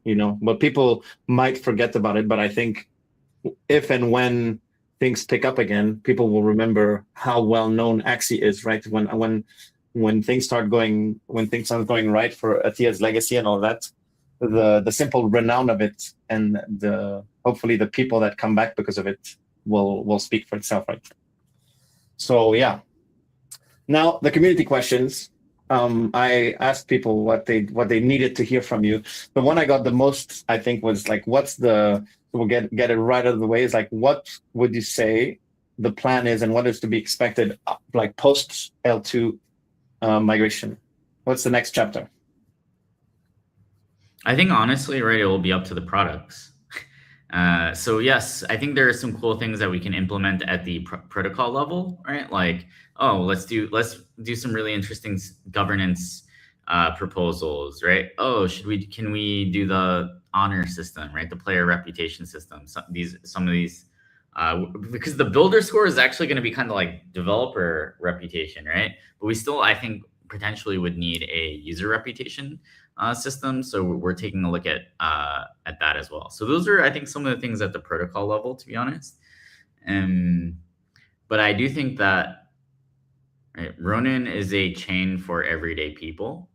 Speaker 1: But people might forget about it. But I think if and when things pick up again, people will remember how well known Axie is, right? When things start going right for Atia's legacy and all that, the simple renown of it and hopefully the people that come back because of it will speak for itself, right? So yeah. Now the community questions. I asked people what they needed to hear from you. The one I got the most, I think, was like, we'll get it right out of the way, is like, what would you say the plan is and what is to be expected like post L2 migration? What's the next chapter?
Speaker 2: I think honestly, right, it will be up to the products. So yes, I think there are some cool things that we can implement at the protocol level, right? Like, let's do some really interesting governance proposals, right? Can we do the honor system, right? The player reputation system. Some of these, because the builder score is actually going to be kind of like developer reputation, right? But we still, I think, potentially would need a user reputation system. So we're taking a look at that as well. So those are, I think, some of the things at the protocol level, to be honest. But I do think that, right, Ronin is a chain for everyday people,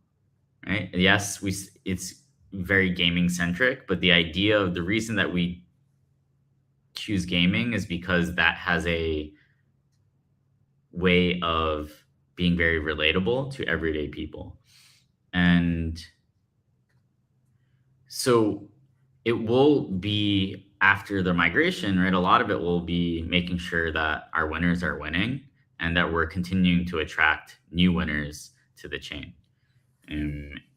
Speaker 2: right? Yes, it's very gaming centric, but the reason that we choose gaming is because that has a way of being very relatable to everyday people. And so it will be, after the migration, right? A lot of it will be making sure that our winners are winning and that we're continuing to attract new winners to the chain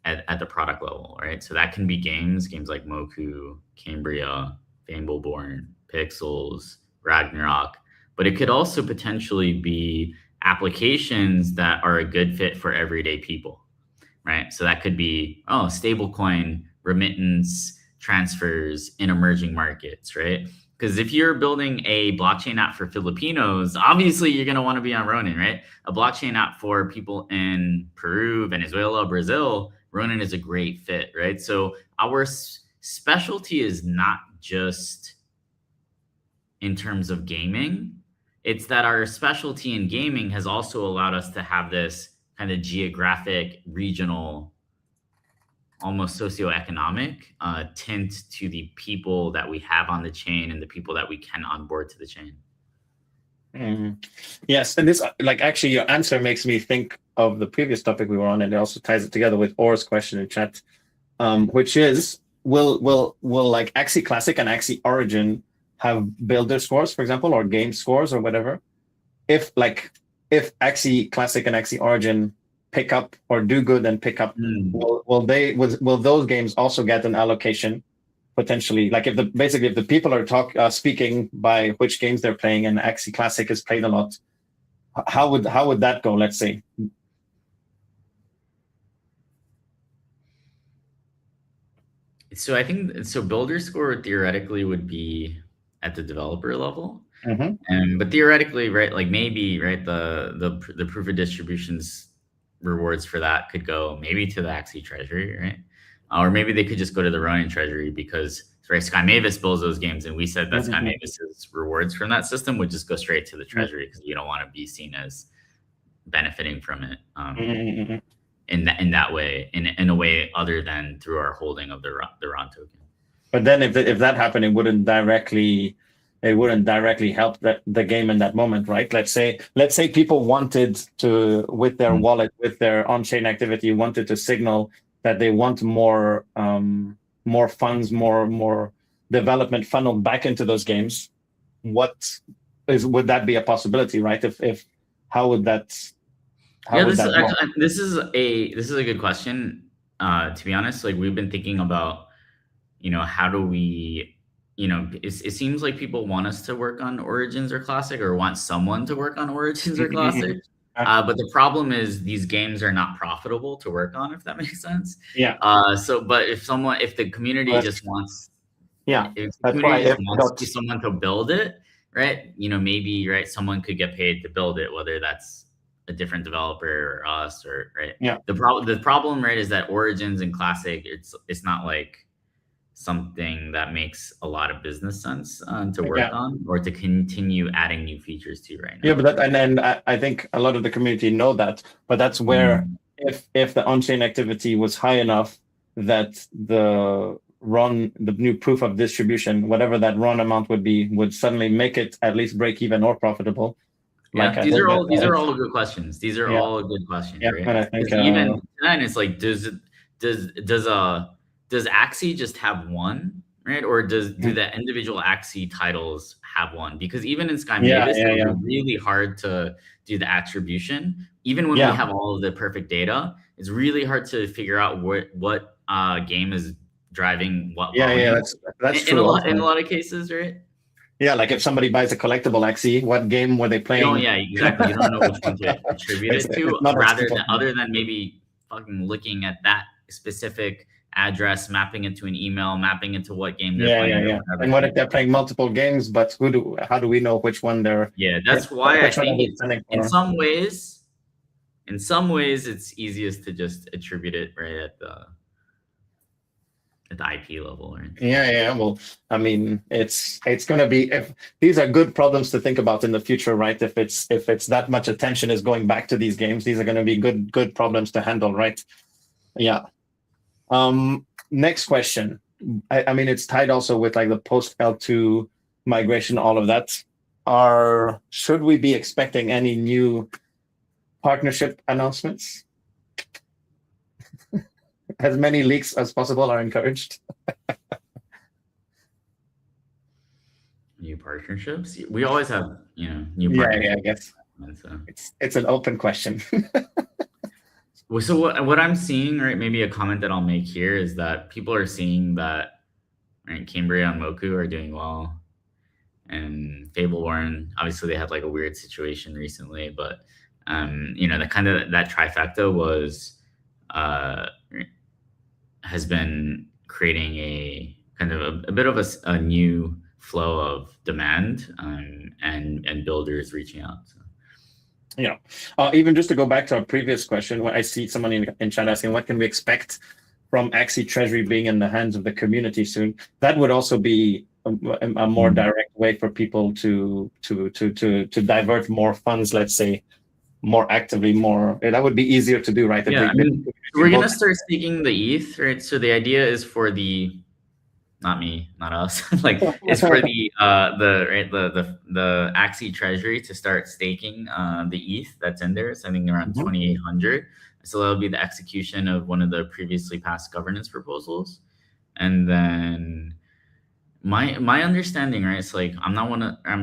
Speaker 2: at the product level, right? So that can be games like Moku, Cambria, Fambleborn, Pixels, Ragnarok, but it could also potentially be applications that are a good fit for everyday people, right? So that could be, stablecoin, remittance, transfers in emerging markets, right? Because if you're building a blockchain app for Filipinos, obviously you're going to want to be on Ronin, right? A blockchain app for people in Peru, Venezuela, Brazil, Ronin is a great fit, right? So our specialty is not just in terms of gaming. It's that our specialty in gaming has also allowed us to have this kind of geographic, regional, almost socioeconomic tint to the people that we have on the chain and the people that we can onboard to the chain.
Speaker 1: Yes, and this, like, actually, your answer makes me think of the previous topic we were on, and it also ties it together with Or's question in chat, which is, will like Axie Classic and Axie Origin have builder scores, for example, or game scores or whatever? If Axie Classic and Axie Origin pick up or do good and pick up, will those games also get an allocation potentially? Like, if the people are speaking by which games they're playing and Axie Classic is played a lot, how would that go? Let's say.
Speaker 2: So I think builder score theoretically would be at the developer level. But theoretically, right, like maybe, right, the proof of distributions rewards for that could go maybe to the Axie treasury, right? Or maybe they could just go to the Ronin treasury, because, right, Sky Mavis builds those games, and we said that Sky Mavis's rewards from that system would just go straight to the treasury, because you don't want to be seen as benefiting from it in that way, in a way other than through our holding of the RON token.
Speaker 1: But then if that happened, it wouldn't directly help the game in that moment, right? Let's say people wanted to, with their wallet, with their on-chain activity, wanted to signal that they want more funds, more development funneled back into those games. Would that be a possibility, right? If how would that?
Speaker 2: This is a good question. To be honest, like, we've been thinking about, how do we it seems like people want us to work on Origins or Classic, or want someone to work on Origins or Classic. But the problem is these games are not profitable to work on, if that makes sense.
Speaker 1: Yeah.
Speaker 2: But if the community just wants,
Speaker 1: yeah,
Speaker 2: if the
Speaker 1: that's
Speaker 2: community
Speaker 1: why
Speaker 2: just wants someone to build it, right? Maybe, right, someone could get paid to build it, whether that's a different developer or us, or right.
Speaker 1: Yeah.
Speaker 2: The problem, right, is that Origins and Classic, it's not like something that makes a lot of business sense to work on, or to continue adding new features to right now.
Speaker 1: Yeah, but I think a lot of the community know that, but that's where if the on-chain activity was high enough that the new proof of distribution, whatever that RON amount would be, would suddenly make it at least break even or profitable.
Speaker 2: Yeah, these are all good questions. These are all good questions, right?
Speaker 1: And I think
Speaker 2: even then, it's like, does Axie just have one, right? Or do the individual Axie titles have one? Because even in Sky Mavis, it's really hard to do the attribution. Even when we have all of the perfect data, it's really hard to figure out what game is driving what volume.
Speaker 1: That's true.
Speaker 2: In a lot of cases, right?
Speaker 1: Yeah, like if somebody buys a collectible Axie, what game were they playing?
Speaker 2: Yeah, exactly. You don't know which one to attribute it to, other than maybe fucking looking at that specific address, mapping it to an email, mapping it to what game they're playing.
Speaker 1: Yeah. And what if they're playing multiple games, but how do we know which one they're?
Speaker 2: Yeah, that's why I think in some ways, it's easiest to just attribute it right at the IP level, right?
Speaker 1: Yeah. Well, I mean, it's going to be, if these are good problems to think about in the future, right? If it's that much attention is going back to these games, these are going to be good problems to handle, right? Yeah. Next question. I mean, it's tied also with like the post L2 migration, all of that. Should we be expecting any new partnership announcements? As many leaks as possible are encouraged.
Speaker 2: New partnerships? We always have, new partnerships.
Speaker 1: Yeah, I guess. So. It's an open question.
Speaker 2: So what I'm seeing, right, maybe a comment that I'll make here is that people are seeing that, right, Cambria and Moku are doing well, and Fableborn, obviously they had like a weird situation recently, but that trifecta was has been creating a kind of a bit of a new flow of demand, and builders reaching out. So.
Speaker 1: Yeah. Even just to go back to our previous question, when I see someone in chat asking, what can we expect from Axie Treasury being in the hands of the community soon? That would also be a more direct way for people to divert more funds, let's say, more actively, that would be easier to do, right?
Speaker 2: Yeah, we're going to start staking the ETH, right? So the idea is for not me, not us, like it's for the Axie Treasury to start staking the ETH that's in there. So I think around 2,800. So that'll be the execution of one of the previously passed governance proposals. And then my understanding, right, it's like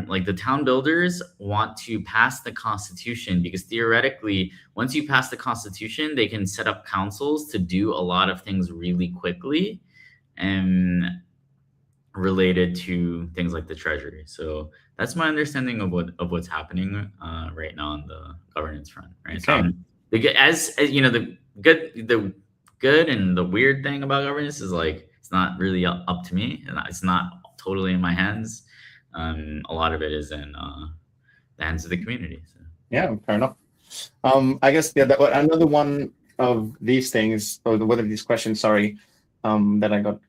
Speaker 2: like the town builders want to pass the constitution, because theoretically, once you pass the constitution, they can set up councils to do a lot of things really quickly, and related to things like the treasury. So that's my understanding of what's happening right now on the governance front, right?
Speaker 1: Okay.
Speaker 2: So as you know, the good and the weird thing about governance is like, it's not really up to me, and it's not totally in my hands. A lot of it is in the hands of the community. So.
Speaker 1: Yeah, fair enough. I guess another one of these things, or one of these questions, sorry, that I got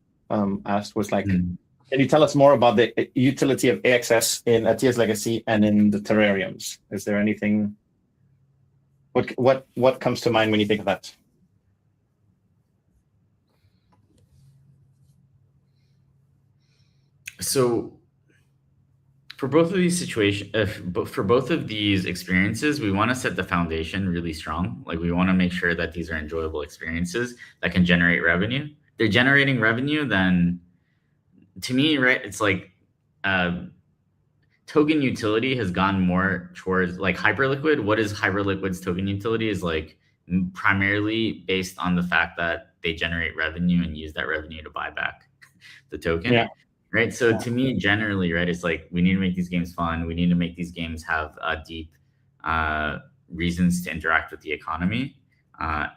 Speaker 1: asked was like, can you tell us more about the utility of AXS in Atiya's Legacy and in the terrariums? Is there anything? What comes to mind when you think of that?
Speaker 2: So for both of these situations, for both of these experiences, we want to set the foundation really strong. Like, we want to make sure that these are enjoyable experiences that can generate revenue. If they're generating revenue, then to me, right, it's like token utility has gone more towards like Hyperliquid. What is Hyperliquid's token utility is like primarily based on the fact that they generate revenue and use that revenue to buy back the token.
Speaker 1: Yeah.
Speaker 2: right? So
Speaker 1: Yeah.
Speaker 2: to me, generally, right, it's like we need to make these games fun. We need to make these games have deep reasons to interact with the economy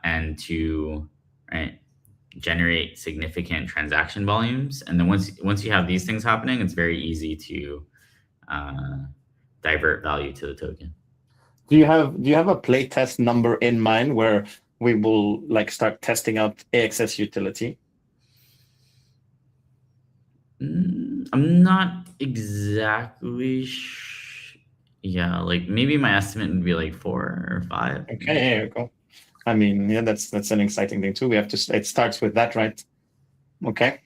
Speaker 2: and to right, generate significant transaction volumes. And then once you have these things happening, it's very easy to divert value to the token.
Speaker 1: Do you have a playtest number in mind where we will like start testing out AXS utility?
Speaker 2: I'm not exactly yeah, like maybe my estimate would be like 4 or 5.
Speaker 1: Okay, there you go. I mean, yeah, that's an exciting thing too. We have to. It starts with that, right? Okay.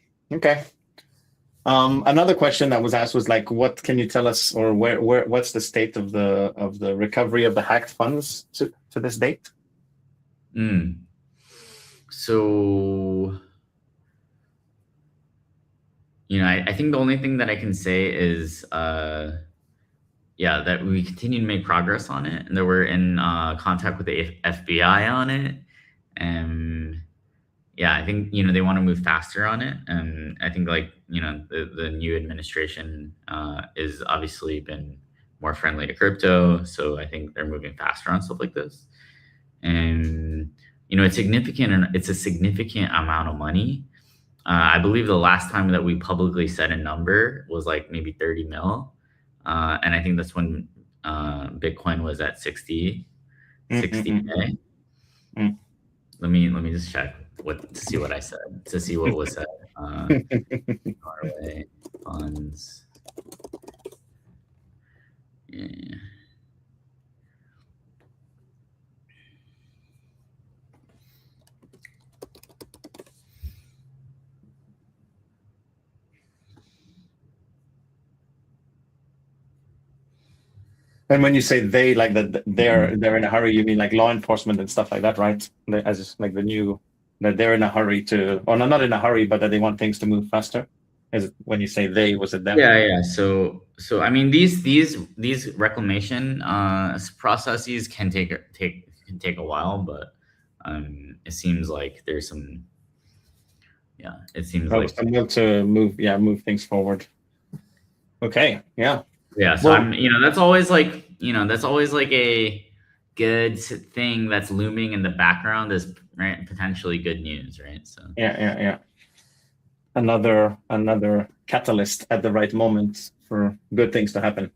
Speaker 1: Another question that was asked was like, what can you tell us, or what's the state of the recovery of the hacked funds to this date?
Speaker 2: So, I think the only thing that I can say is, that we continue to make progress on it, and that we're in contact with the FBI on it. And I think they want to move faster on it, and I think like the new administration is obviously been more friendly to crypto, so I think they're moving faster on stuff like this. And it's significant, and it's a significant amount of money. I believe the last time that we publicly said a number was like maybe 30 mil. And I think that's when Bitcoin was at 60K. Let me just check to see what I said, to see what was said. Norway funds. Yeah.
Speaker 1: And when you say they, like that, they're in a hurry, you mean like law enforcement and stuff like that, right? As like that they're in a hurry to, or not in a hurry, but that they want things to move faster. Is it when you say they, was it them?
Speaker 2: Yeah. So I mean, these reclamation processes can take a while, but it seems like there's some. Yeah, it seems like
Speaker 1: some will to move things forward. Okay. Yeah.
Speaker 2: Yeah. So that's always like a good thing that's looming in the background is right, potentially good news, right? So
Speaker 1: yeah. Another catalyst at the right moment for good things to happen.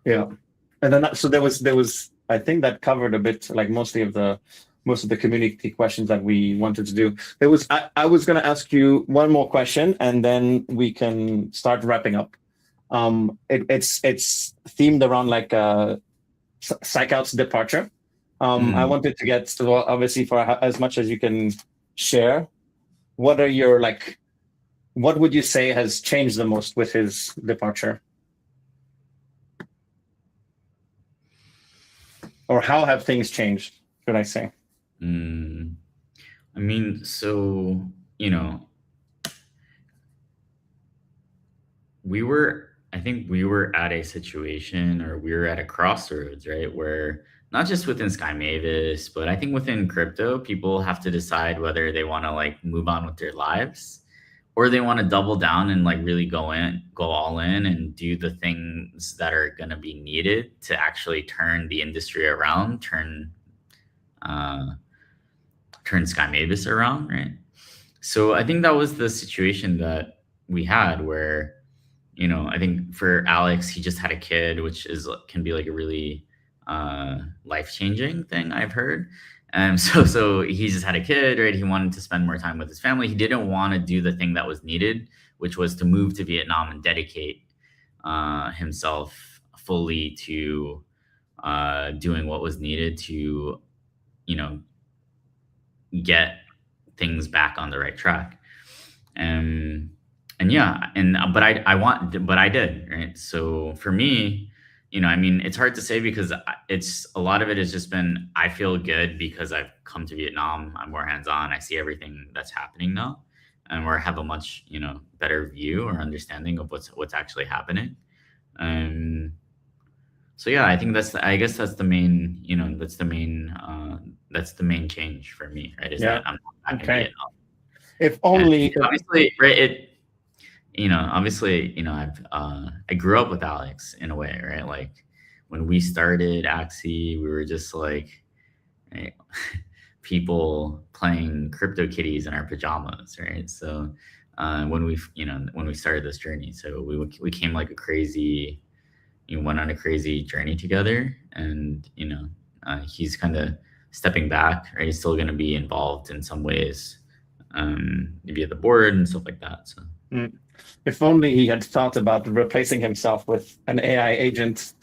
Speaker 1: Yeah. And then so there was I think that covered a bit, like most of the community questions that we wanted to do. I was going to ask you one more question, and then we can start wrapping up. It's themed around like Psychout's departure. I wanted to get to, obviously, for as much as you can share, what are your what would you say has changed the most with his departure? Or how have things changed, should I say?
Speaker 2: I mean, so, I think we were at a situation, or we were at a crossroads, right? Where not just within Sky Mavis, but I think within crypto, people have to decide whether they want to like move on with their lives, or they want to double down and like really go all in and do the things that are going to be needed to actually turn the industry around, turn Sky Mavis around, right? So I think that was the situation that we had, where, I think for Alex, he just had a kid, which can be like a really life-changing thing, I've heard. And so he just had a kid, right? He wanted to spend more time with his family. He didn't want to do the thing that was needed, which was to move to Vietnam and dedicate himself fully to doing what was needed to, get things back on the right track. But I did, right? So for me, I mean, it's hard to say, because a lot of it has just been, I feel good because I've come to Vietnam. I'm more hands-on. I see everything that's happening now, and we have a much, better view or understanding of what's actually happening. So yeah, I think that's the main, that's the main change for me, right? Is that I'm not back in Vietnam.
Speaker 1: If only,
Speaker 2: obviously, right? obviously, I grew up with Alex in a way, right? Like when we started Axie, we were just like, right, people playing crypto kitties in our pajamas, right? So when we started this journey, so we came like a crazy, went on a crazy journey together, and he's kind of stepping back, right? He's still going to be involved in some ways, maybe at the board and stuff like that. So.
Speaker 1: If only he had thought about replacing himself with an AI agent.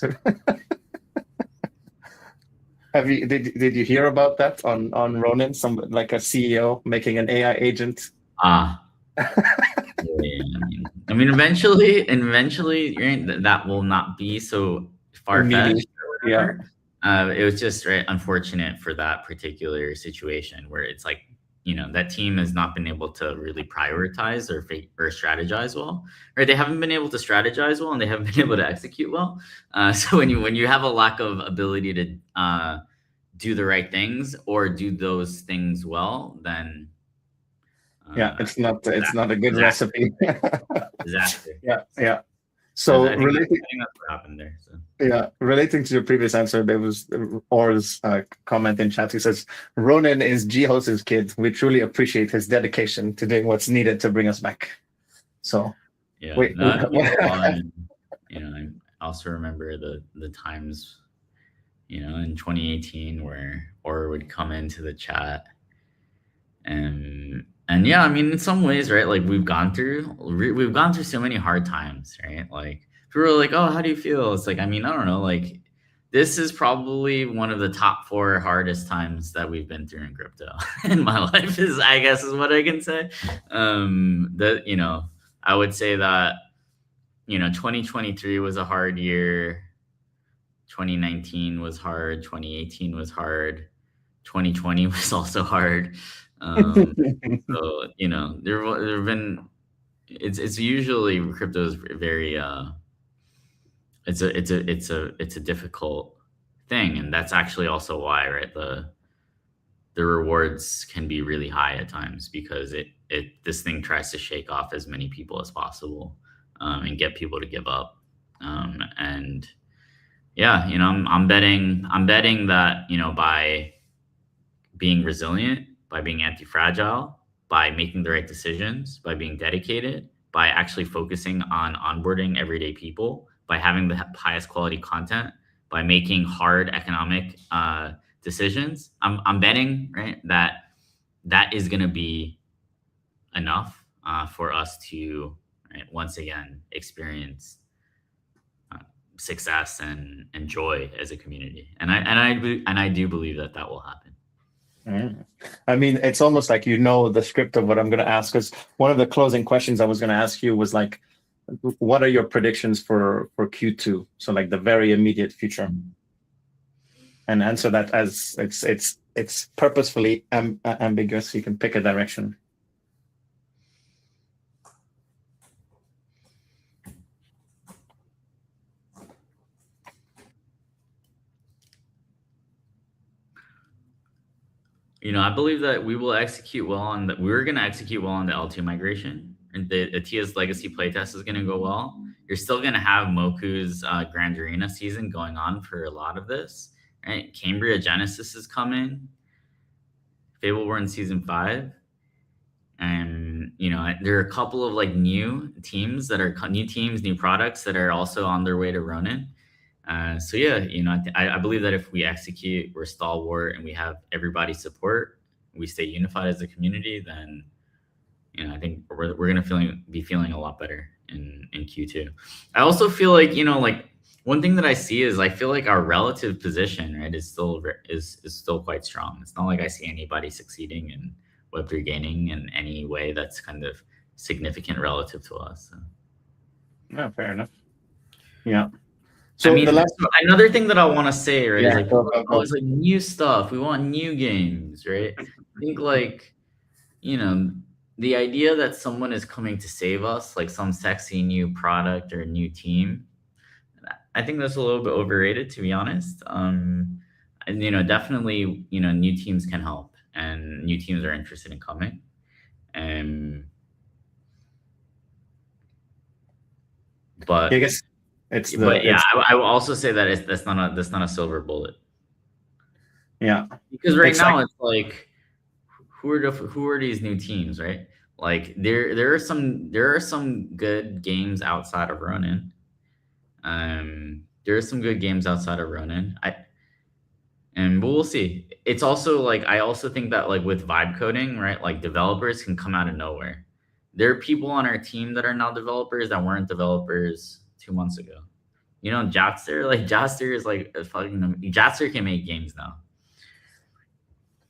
Speaker 1: Did you hear about that on Ronin? Some like a CEO making an AI agent.
Speaker 2: Eventually, right, that will not be so far-fetched.
Speaker 1: Yeah.
Speaker 2: It was just right, unfortunate for that particular situation where it's like, that team has not been able to really prioritize or strategize well, right? They haven't been able to strategize well, and they haven't been able to execute well. So when you have a lack of ability to do the right things or do those things well, then
Speaker 1: it's not a good recipe.
Speaker 2: Disaster.
Speaker 1: Yeah. So
Speaker 2: I think that's what happened there. So.
Speaker 1: Yeah, relating to your previous answer, there was Or's comment in chat. He says, Ronin is Jihoz's kid. We truly appreciate his dedication to doing what's needed to bring us back. So,
Speaker 2: yeah. I also remember the times, in 2018 where Or would come into the chat and yeah, in some ways, right? Like we've gone through so many hard times, right? Like people are like, oh, how do you feel? It's like, I don't know, like this is probably one of the top 4 hardest times that we've been through in crypto in my life is what I can say. I would say that, 2023 was a hard year. 2019 was hard. 2018 was hard. 2020 was also hard. So there have been. It's usually crypto is very. It's a difficult thing, and that's actually also why, right? The rewards can be really high at times because this thing tries to shake off as many people as possible, and get people to give up, and yeah, I'm betting that by being resilient, by being anti-fragile, by making the right decisions, by being dedicated, by actually focusing on onboarding everyday people, by having the highest quality content, by making hard economic decisions, I'm betting, right, that is going to be enough for us to, right, once again experience success and joy as a community, and I do believe that will happen.
Speaker 1: It's almost like the script of what I'm going to ask, because one of the closing questions I was going to ask you was like, what are your predictions for Q2? So like the very immediate future, and answer that as it's purposefully ambiguous. So you can pick a direction.
Speaker 2: I believe that we will execute well on that. We're going to execute well on the L2 migration, and the Atia's legacy playtest is going to go well. You're still going to have Moku's Grand Arena season going on for a lot of this, right? Cambria Genesis is coming. Fableborn Season 5. And, there are a couple of like new teams, new products that are also on their way to Ronin. So yeah, I believe that if we execute, we're stalwart, and we have everybody's support, we stay unified as a community, then I think we're gonna be feeling a lot better in Q2. I also feel like like one thing that I see is I feel like our relative position, right, is still quite strong. It's not like I see anybody succeeding in Web3 gaining in any way that's kind of significant relative to us. So.
Speaker 1: Yeah, fair enough. Yeah. So
Speaker 2: another thing that I want to say, right, is like, it's like new stuff. We want new games, right? I think like, the idea that someone is coming to save us, like some sexy new product or new team, I think that's a little bit overrated, to be honest. And definitely, new teams can help, and new teams are interested in coming. And But
Speaker 1: I guess it's
Speaker 2: yeah,
Speaker 1: it's
Speaker 2: I will also say that that's not a silver bullet.
Speaker 1: yeah.
Speaker 2: Because right
Speaker 1: It's like
Speaker 2: now it's like who are these new teams, right? Like there are some good games outside of Ronin. There are some good games outside of Ronin. But we'll see. It's also like I also think that like with vibe coding, right? Like developers can come out of nowhere. There are people on our team that are now developers that weren't developers 2 months ago. You know, Jaster is like a fucking Jaster can make games now.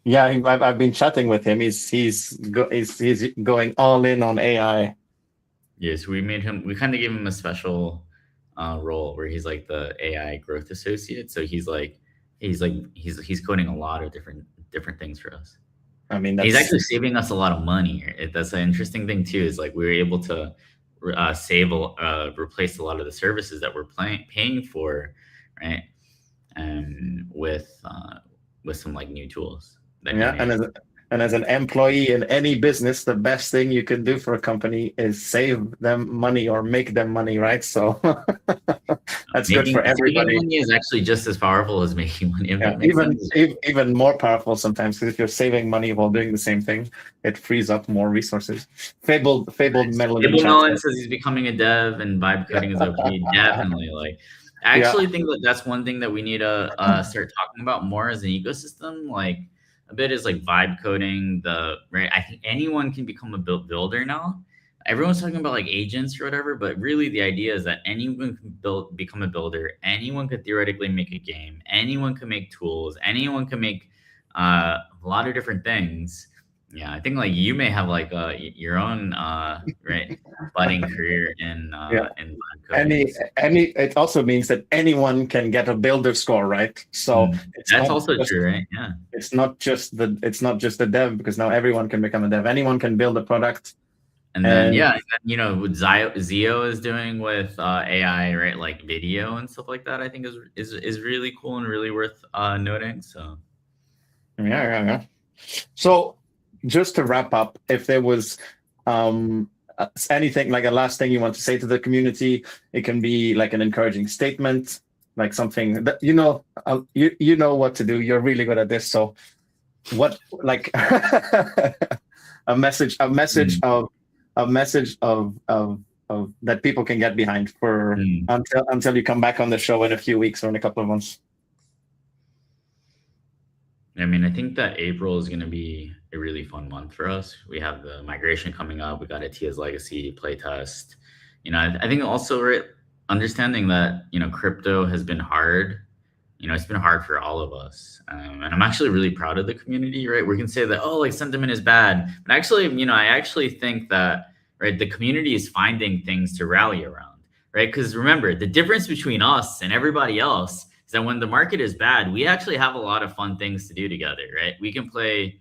Speaker 1: yeah, I've been chatting with him. He's going all in on AI.
Speaker 2: Yes, we kind of gave him a special role where he's like the AI growth associate. So he's coding a lot of different things for us.
Speaker 1: I mean,
Speaker 2: He's
Speaker 1: that's
Speaker 2: actually saving us a lot of money. That's an interesting thing too. Is like we were able to replace a lot of the services that we're paying for, right? With some like new tools that he
Speaker 1: yeah.
Speaker 2: made.
Speaker 1: And as an employee in any business, the best thing you can do for a company is save them money or make them money, right? So that's good for
Speaker 2: Saving
Speaker 1: everybody.
Speaker 2: money is actually just as powerful as making money. If
Speaker 1: Yeah,
Speaker 2: that makes sense.
Speaker 1: even more powerful sometimes because if you're saving money while doing the same thing, it frees up more resources. Fabled Melon in
Speaker 2: Abel
Speaker 1: chat
Speaker 2: Mellon
Speaker 1: says,
Speaker 2: says he's becoming a dev and vibe coding is OP. Definitely. Like, I
Speaker 1: yeah,
Speaker 2: actually think that that's one thing that we need to start talking about more as an ecosystem. Like, a bit is like vibe coding. Right. I think anyone can become a builder now. Everyone's talking about like agents or whatever, but really the idea is that anyone can become a builder. Anyone could theoretically make a game. Anyone can make tools. Anyone can make a lot of different things. Yeah, I think like you may have like your own right budding career
Speaker 1: yeah.
Speaker 2: in vibe coding.
Speaker 1: Any it also means that anyone can get a builder score, right? So
Speaker 2: That's also true, right? Yeah.
Speaker 1: it's not just the dev because now everyone can become a dev. Anyone can build a product.
Speaker 2: And then
Speaker 1: And
Speaker 2: you know what Zio is doing with AI, right? Like video and stuff like that. I think is really cool and really worth noting. So
Speaker 1: yeah. So just to wrap up, if there was anything like a last thing you want to say to the community, it can be like an encouraging statement, like something that you know what to do. You're really good at this. So what like a message of that people can get behind for until you come back on the show in a few weeks or in a couple of months.
Speaker 2: I mean, I think that April is going to be a really fun month for us. We have the migration coming up. We got a Tia's Legacy playtest. You know, I think also right, understanding that, you know, crypto has been hard. You know, it's been hard for all of us. And I'm actually really proud of the community, right? We can say that, oh, like sentiment is bad. But actually, you know, I actually think that, right, the community is finding things to rally around, right? Because remember, the difference between us and everybody else is that when the market is bad, we actually have a lot of fun things to do together, right? We can play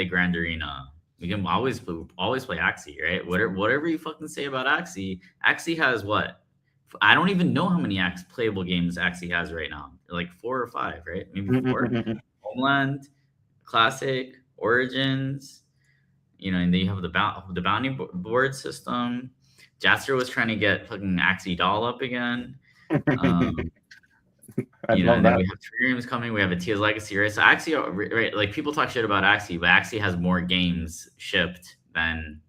Speaker 2: Grand Arena. We can always play Axie, right? Whatever you fucking say about Axie, Axie has what? I don't even know how many playable games Axie has right now. Like 4 or 5, right? Maybe 4. Homeland, Classic, Origins. You know, and then you have the bounty board system. Jaster was trying to get fucking Axie Doll up again. You know, and then we have Trium's coming. We have a Tia's Legacy, right? So Axie, right? Like people talk shit about Axie, but Axie has more games shipped than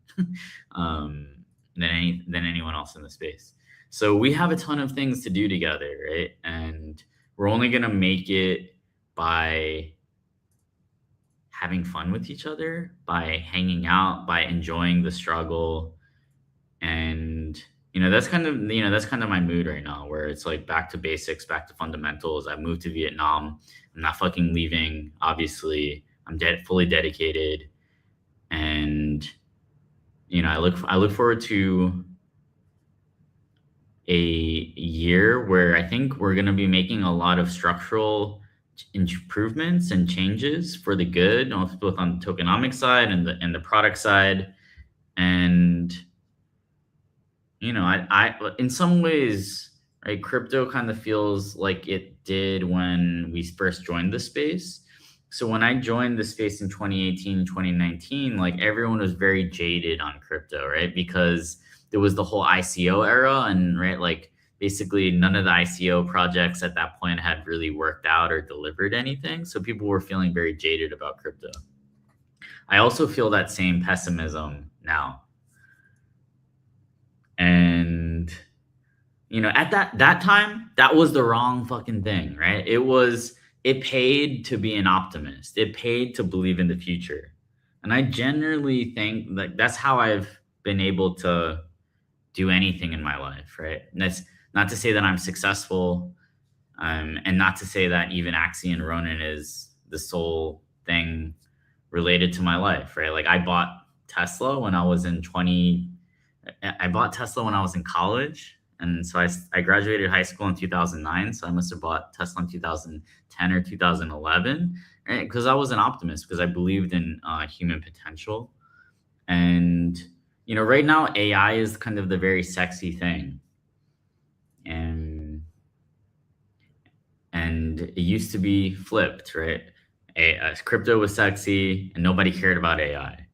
Speaker 2: anyone else in the space. So we have a ton of things to do together, right? And we're only gonna make it by having fun with each other, by hanging out, by enjoying the struggle, and that's kind of my mood right now, where it's like back to basics, back to fundamentals. I moved to Vietnam. I'm not fucking leaving. Obviously, I'm fully dedicated, and I look forward to a year where I think we're going to be making a lot of structural improvements and changes for the good, both on the tokenomics side and the product side, and I in some ways, right, crypto kind of feels like it did when we first joined the space. So when I joined the space in 2018, 2019, like everyone was very jaded on crypto, right? Because there was the whole ICO era, and right, like basically none of the ICO projects at that point had really worked out or delivered anything. So people were feeling very jaded about crypto. I also feel that same pessimism now. And at that time, that was the wrong fucking thing, right? It paid to be an optimist. It paid to believe in the future. And I generally think that that's how I've been able to do anything in my life, right? And that's not to say that I'm successful, and not to say that even Axie and Ronin is the sole thing related to my life, right? Like I bought Tesla when I was in college. And so I graduated high school in 2009. So I must have bought Tesla in 2010 or 2011, right? Because I was an optimist, because I believed in human potential. And, right now AI is kind of the very sexy thing. And it used to be flipped, right? Crypto was sexy and nobody cared about AI.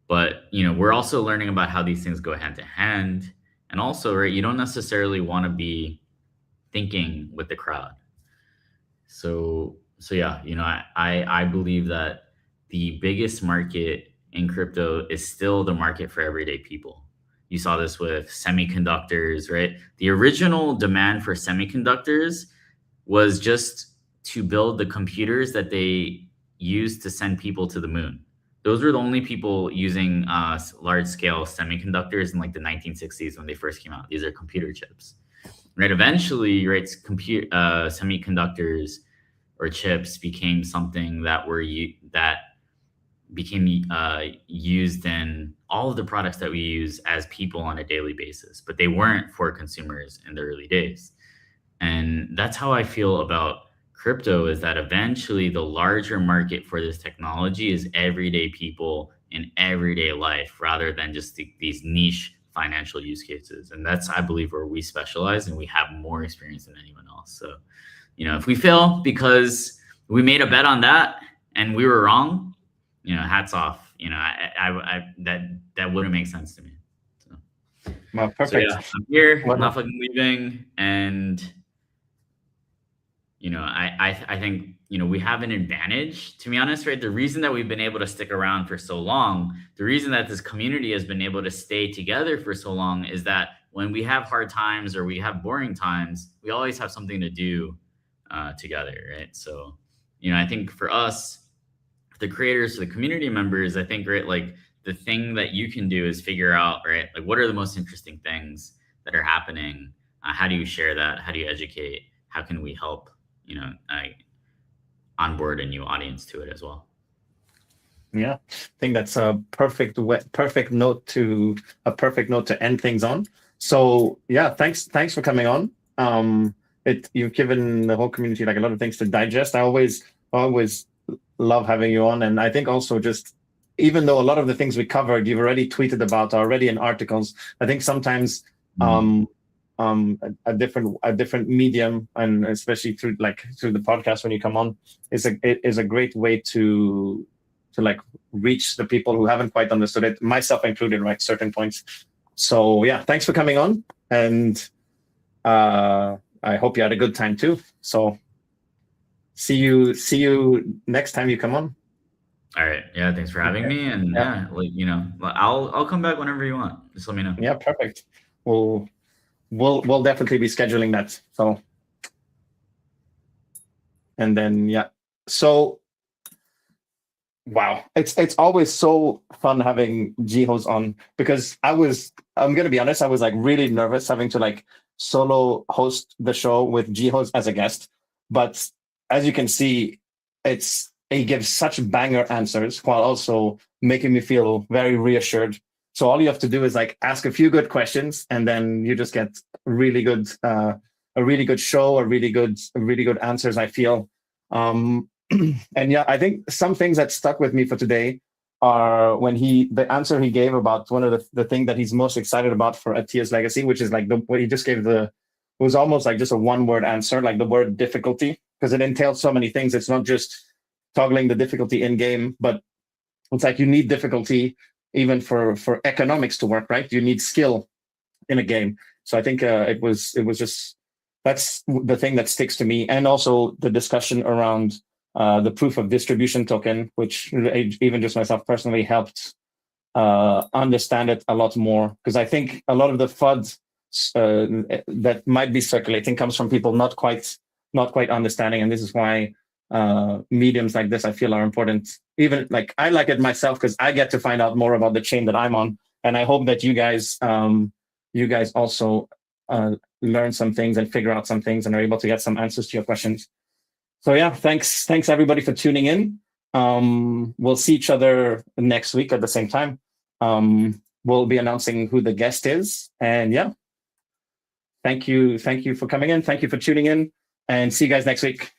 Speaker 2: But, we're also learning about how these things go hand to hand. And also, right, you don't necessarily want to be thinking with the crowd. So yeah, I believe that the biggest market in crypto is still the market for everyday people. You saw this with semiconductors, right? The original demand for semiconductors was just to build the computers that they used to send people to the moon. Those were the only people using large-scale semiconductors in like the 1960s when they first came out. These are computer chips, right? Eventually, right, semiconductors or chips became something that became used in all of the products that we use as people on a daily basis, but they weren't for consumers in the early days. And that's how I feel about crypto, is that eventually the larger market for this technology is everyday people in everyday life, rather than just these niche financial use cases. And that's, I believe, where we specialize and we have more experience than anyone else. So, if we fail because we made a bet on that and we were wrong, hats off. That wouldn't make sense to me. So,
Speaker 1: well, perfect.
Speaker 2: So yeah, I'm here. I'm not fucking leaving. And I think, we have an advantage, to be honest, right? The reason that we've been able to stick around for so long, the reason that this community has been able to stay together for so long, is that when we have hard times or we have boring times, we always have something to do together, right? So, I think for us, the creators, the community members, I think, right, like the thing that you can do is figure out, right, like what are the most interesting things that are happening? How do you share that? How do you educate? How can we help, onboard a new audience to it as well?
Speaker 1: Yeah, I think that's a perfect note to end things on. So yeah, thanks for coming on. You've given the whole community like a lot of things to digest. I always love having you on, and I think also just, even though a lot of the things we covered you've already tweeted about already in articles, I think sometimes a different medium, and especially through the podcast when you come on, is a great way to like reach the people who haven't quite understood it, myself included, right, certain points. So yeah, thanks for coming on, and I hope you had a good time too. So see you next time you come on.
Speaker 2: All right. Yeah, thanks for having me. And I'll come back whenever you want. Just let me know.
Speaker 1: Yeah, perfect. We'll definitely be scheduling that. So, and then yeah, so wow, it's always so fun having Jihoz on, because I'm gonna be honest, I was like really nervous having to like solo host the show with Jihoz as a guest, but as you can see, he gives such banger answers while also making me feel very reassured. So all you have to do is like ask a few good questions, and then you just get a really good show, really good answers, I feel. And yeah, I think some things that stuck with me for today are when the answer he gave about one of the thing that he's most excited about for Atiya's legacy, which is like what he just gave it was almost like just a one-word answer, like the word difficulty, because it entails so many things. It's not just toggling the difficulty in game, but it's like you need difficulty even for economics to work, right? You need skill in a game. So I think it was just, that's the thing that sticks to me, and also the discussion around the proof of distribution token, which even just myself personally helped understand it a lot more, because I think a lot of the FUD that might be circulating comes from people not quite understanding, and this is why mediums like this I feel are important. Even like I like it myself because I get to find out more about the chain that I'm on, and I hope that you guys also learn some things and figure out some things and are able to get some answers to your questions. So yeah, thanks everybody for tuning in. We'll see each other next week at the same time. We'll be announcing who the guest is, and yeah, thank you for coming in. Thank you for tuning in, and see you guys next week.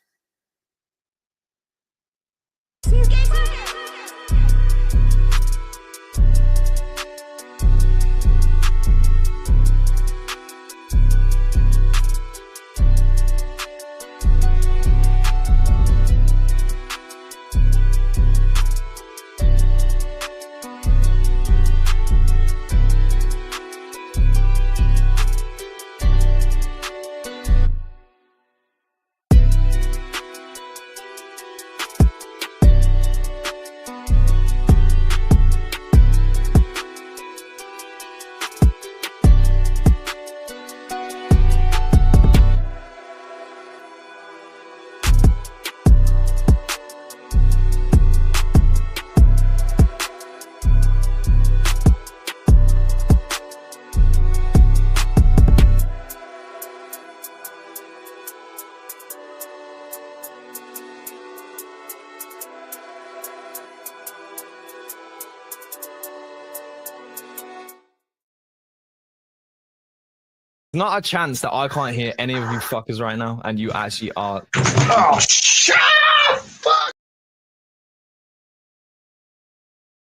Speaker 3: Not a chance that I can't hear any of you fuckers right now, and you actually are.
Speaker 4: Oh, shut up!